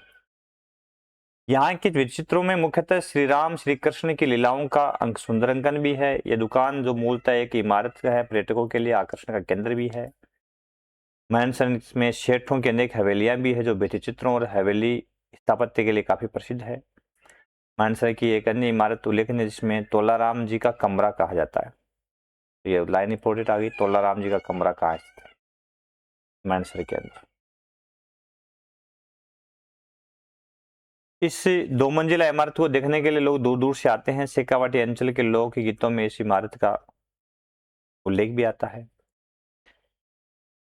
S1: यहाँ के विचित्रों में मुख्यतः श्री राम श्री कृष्ण की लीलाओं का अंक सुंदरांकन भी है। यह दुकान जो मूलतः एक इमारत है, पर्यटकों के लिए आकर्षण का केंद्र भी है। मैनसन में शेठों की अनेक हवेलियां भी है, जो भित्ति चित्रों और हवेली स्थापत्य के लिए काफी प्रसिद्ध है। मानसर की एक अन्य इमारत उल्लेखनीय जिसमें तोलाराम जी का कमरा कहा जाता है। ये लाइन इंपोर्टेंट आ गई, तोलाराम जी का कमरा कहाँ स्थित है? मानसर के अंदर। इस 2 मंजिला इमारत को देखने के लिए लोग दूर दूर से आते हैं। शेखावाटी अंचल के लोक गीतों में इस इमारत का उल्लेख भी आता है।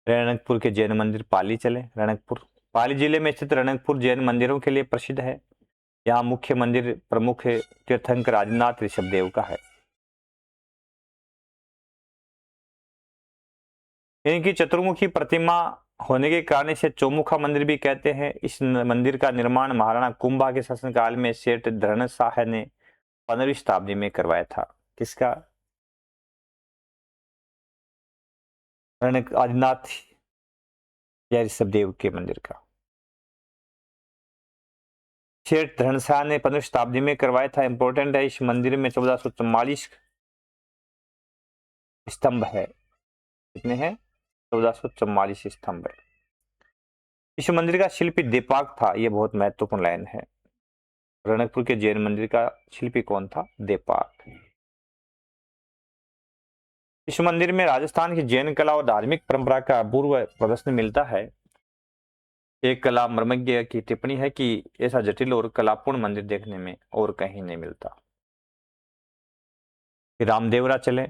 S1: रणकपुर के जैन मंदिर, पाली चले। रणकपुर पाली जिले में स्थित रणकपुर जैन मंदिरों के लिए प्रसिद्ध है। यहाँ मुख्य मंदिर प्रमुख तीर्थंकर आदिनाथ ऋषभदेव का है। इनकी चतुर्मुखी प्रतिमा होने के कारण इसे चौमुखा मंदिर भी कहते हैं। इस मंदिर का निर्माण महाराणा कुंभा के शासनकाल में सेठ धरण शाह ने 15वीं शताब्दी में करवाया था। किसका? आदिनाथ या ऋषभदेव के मंदिर का। सेठ धरण शाह ने 15वीं शताब्दी में करवाया था। इंपॉर्टेंट है, इस मंदिर में 1444 स्तंभ है। कितने हैं? 1444 स्तंभ है। इस मंदिर का शिल्पी दीपाक था। यह बहुत महत्वपूर्ण लाइन है। रणकपुर के जैन मंदिर का शिल्पी कौन था? दीपाक। इस मंदिर में राजस्थान की जैन कला और धार्मिक परंपरा का अपूर्व प्रदर्शन मिलता है। एक कला मर्मज्ञ की टिप्पणी है कि ऐसा जटिल और कलापूर्ण मंदिर देखने में और कहीं नहीं मिलता। रामदेवरा चले।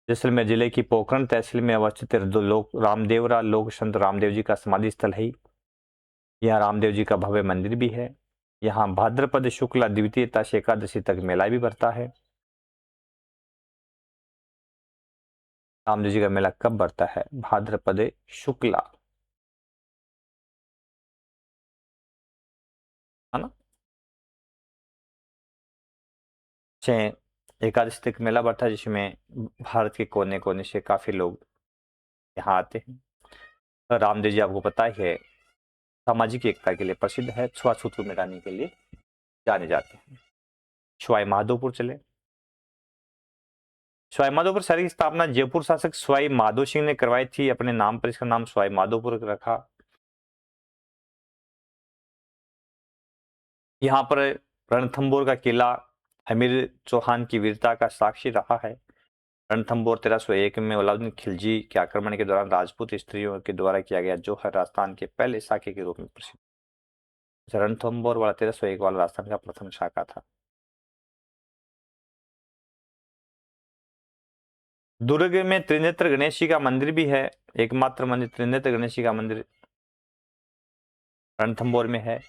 S1: जैसलमेर जिले की पोखरण तहसील में अवस्थित रामदेवरा लोक संत रामदेव जी का समाधि स्थल है। यहाँ रामदेव जी का भव्य मंदिर भी है। यहाँ भाद्रपद शुक्ला द्वितीयता से एकादशी तक मेला भी भरता है। रामदेव जी का मेला कब भरता है? भाद्रपद शुक्ला, है ना, से एकादशी तक मेला भरता है, जिसमें भारत के कोने कोने से काफी लोग यहाँ आते हैं। तो रामदेव जी आपको पता ही है सामाजिक एकता के लिए प्रसिद्ध है, छुआछूत को मिटाने के लिए जाने जाते हैं। सवाई माधोपुर चले। सवाई माधोपुर शहर की स्थापना जयपुर शासक सवाई माधो सिंह ने करवाई थी। अपने नाम पर इसका नाम सवाई माधोपुर रखा। यहाँ पर रणथंभौर का किला अमीर चौहान की वीरता का साक्षी रहा है। रणथंभौर 1301 में अलाउद्दीन खिलजी के आक्रमण के दौरान राजपूत स्त्रियों के द्वारा किया गया जौहर राजस्थान के पहले शाखे के रूप में प्रसिद्ध। रणथंभौर वाला 1301 वाला राजस्थान का प्रथम शाखा था। दुर्ग में त्रिनेत्र गणेश जी का मंदिर भी है। एकमात्र मंदिर त्रिनेत्र गणेश जी का मंदिर रणथंभौर में है।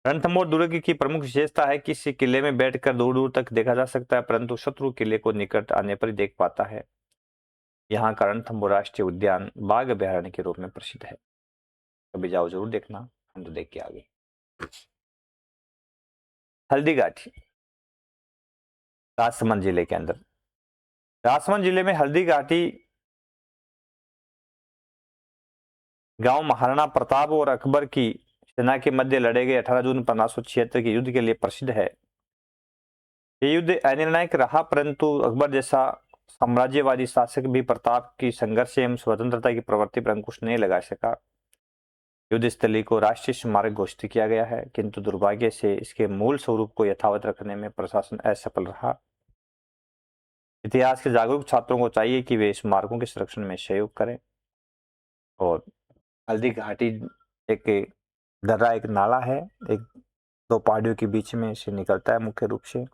S1: रणथंभौर दुर्ग की प्रमुख विशेषता है कि इस किले में बैठकर दूर दूर तक देखा जा सकता है, परंतु शत्रु किले को निकट आने पर ही देख पाता है। यहाँ का रणथंभौर राष्ट्रीय उद्यान बाघ अभयारण्य के रूप में प्रसिद्ध है। कभी जाओ जरूर देखना, हम तो देख के आ गए। हल्दी घाटी राजसमंद जिले के अंदर। राजसमंद जिले में हल्दी घाटी गांव महाराणा प्रताप और अकबर की सेना के मध्य लड़े गए 18 जून 1576 के युद्ध के लिए प्रसिद्ध है। ये युद्ध अनिर्णायक रहा, परंतु अकबर जैसा साम्राज्यवादी शासक भी प्रताप की संघर्ष एवं स्वतंत्रता की प्रवृत्ति पर अंकुश नहीं लगा सका। युद्ध स्थली को राष्ट्रीय स्मारक घोषित किया गया है, किंतु दुर्भाग्य से इसके मूल स्वरूप को यथावत रखने में प्रशासन असफल रहा। इतिहास के जागरूक छात्रों को चाहिए कि वे स्मारकों के संरक्षण में सहयोग करें। और हल्दी घाटी एक दर्रा, एक नाला है, एक दो पहाड़ियों के बीच में से निकलता है मुख्य रूप से।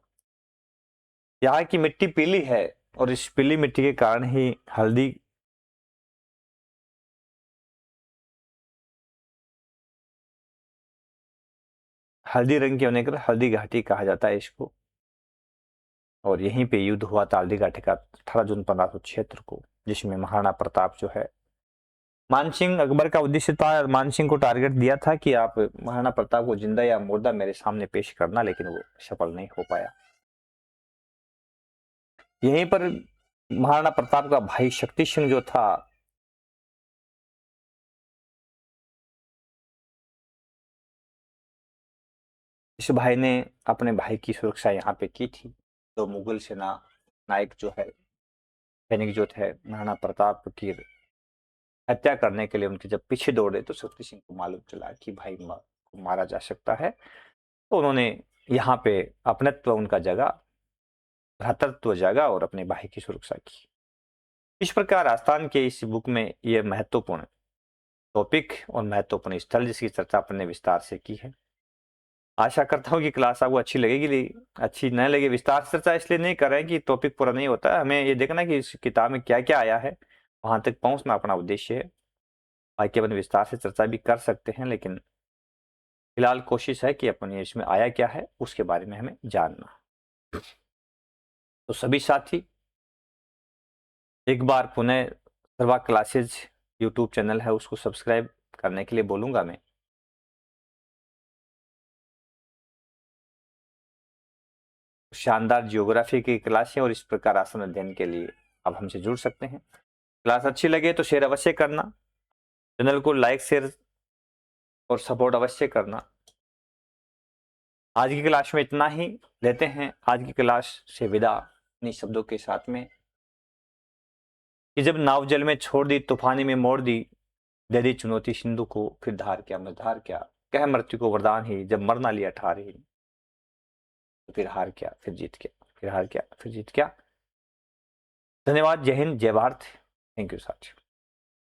S1: यहाँ की मिट्टी पीली है और इस पीली मिट्टी के कारण ही हल्दी रंग की होने के हल्दी घाटी कहा जाता है इसको। और यहीं पे युद्ध हुआ था हल्दी घाटी का 18 जून 1576 को, जिसमें महाराणा प्रताप जो है, मानसिंह अकबर का उद्देश्य था, मानसिंह को टारगेट दिया था कि आप महाराणा प्रताप को जिंदा या मुर्दा मेरे सामने पेश करना, लेकिन वो सफल नहीं हो पाया। यहीं पर महाराणा प्रताप का भाई शक्ति सिंह जो था, इस भाई ने अपने भाई की सुरक्षा यहाँ पे की थी। तो मुगल सेना नायक जो है, सैनिक जो थे महाराणा प्रताप की हत्या करने के लिए उनके जब पीछे दौड़े तो शक्ति सिंह को मालूम चला कि भाई को मारा जा सकता है। तो उन्होंने यहाँ पे अपनत्व उनका जगह, भ्रातृत्व जगा और अपने भाई की सुरक्षा की। इस प्रकार राजस्थान के इस बुक में यह महत्वपूर्ण टॉपिक और महत्वपूर्ण स्थल जिसकी चर्चा अपन ने विस्तार से की है। आशा करता हूँ कि क्लास आपको अच्छी लगेगी। अच्छी न लगे विस्तार से चर्चा इसलिए नहीं कर रहे हैं कि टॉपिक पूरा नहीं होता है, हमें ये देखना कि इस किताब में क्या क्या आया है, वहां तक पहुंचना अपना उद्देश्य है। बाकी अपन विस्तार से चर्चा भी कर सकते हैं, लेकिन फिलहाल कोशिश है कि अपन ये इसमें आया क्या है उसके बारे में हमें जानना। तो सभी साथी एक बार पुनः सर्वा क्लासेज यूट्यूब चैनल है उसको सब्सक्राइब करने के लिए बोलूंगा मैं। शानदार जियोग्राफी की क्लासें और इस प्रकार आसन अध्ययन के लिए आप हमसे जुड़ सकते हैं। क्लास अच्छी लगे तो शेयर अवश्य करना, चैनल को लाइक शेयर और सपोर्ट अवश्य करना। आज की क्लास में इतना ही लेते हैं। आज की क्लास से विदा अपने शब्दों के साथ में कि जब नाव जल में छोड़ दी, तूफानी में मोड़ दी, दे दी चुनौती सिंधु को, फिर धार क्या मझधार क्या, कह मृत्यु को वरदान ही, जब मरना लिया ठार ही, तो फिर हार क्या फिर जीत क्या, फिर हार क्या फिर जीत क्या। धन्यवाद। जय हिंद, जय भारत। थैंक यू साथियों।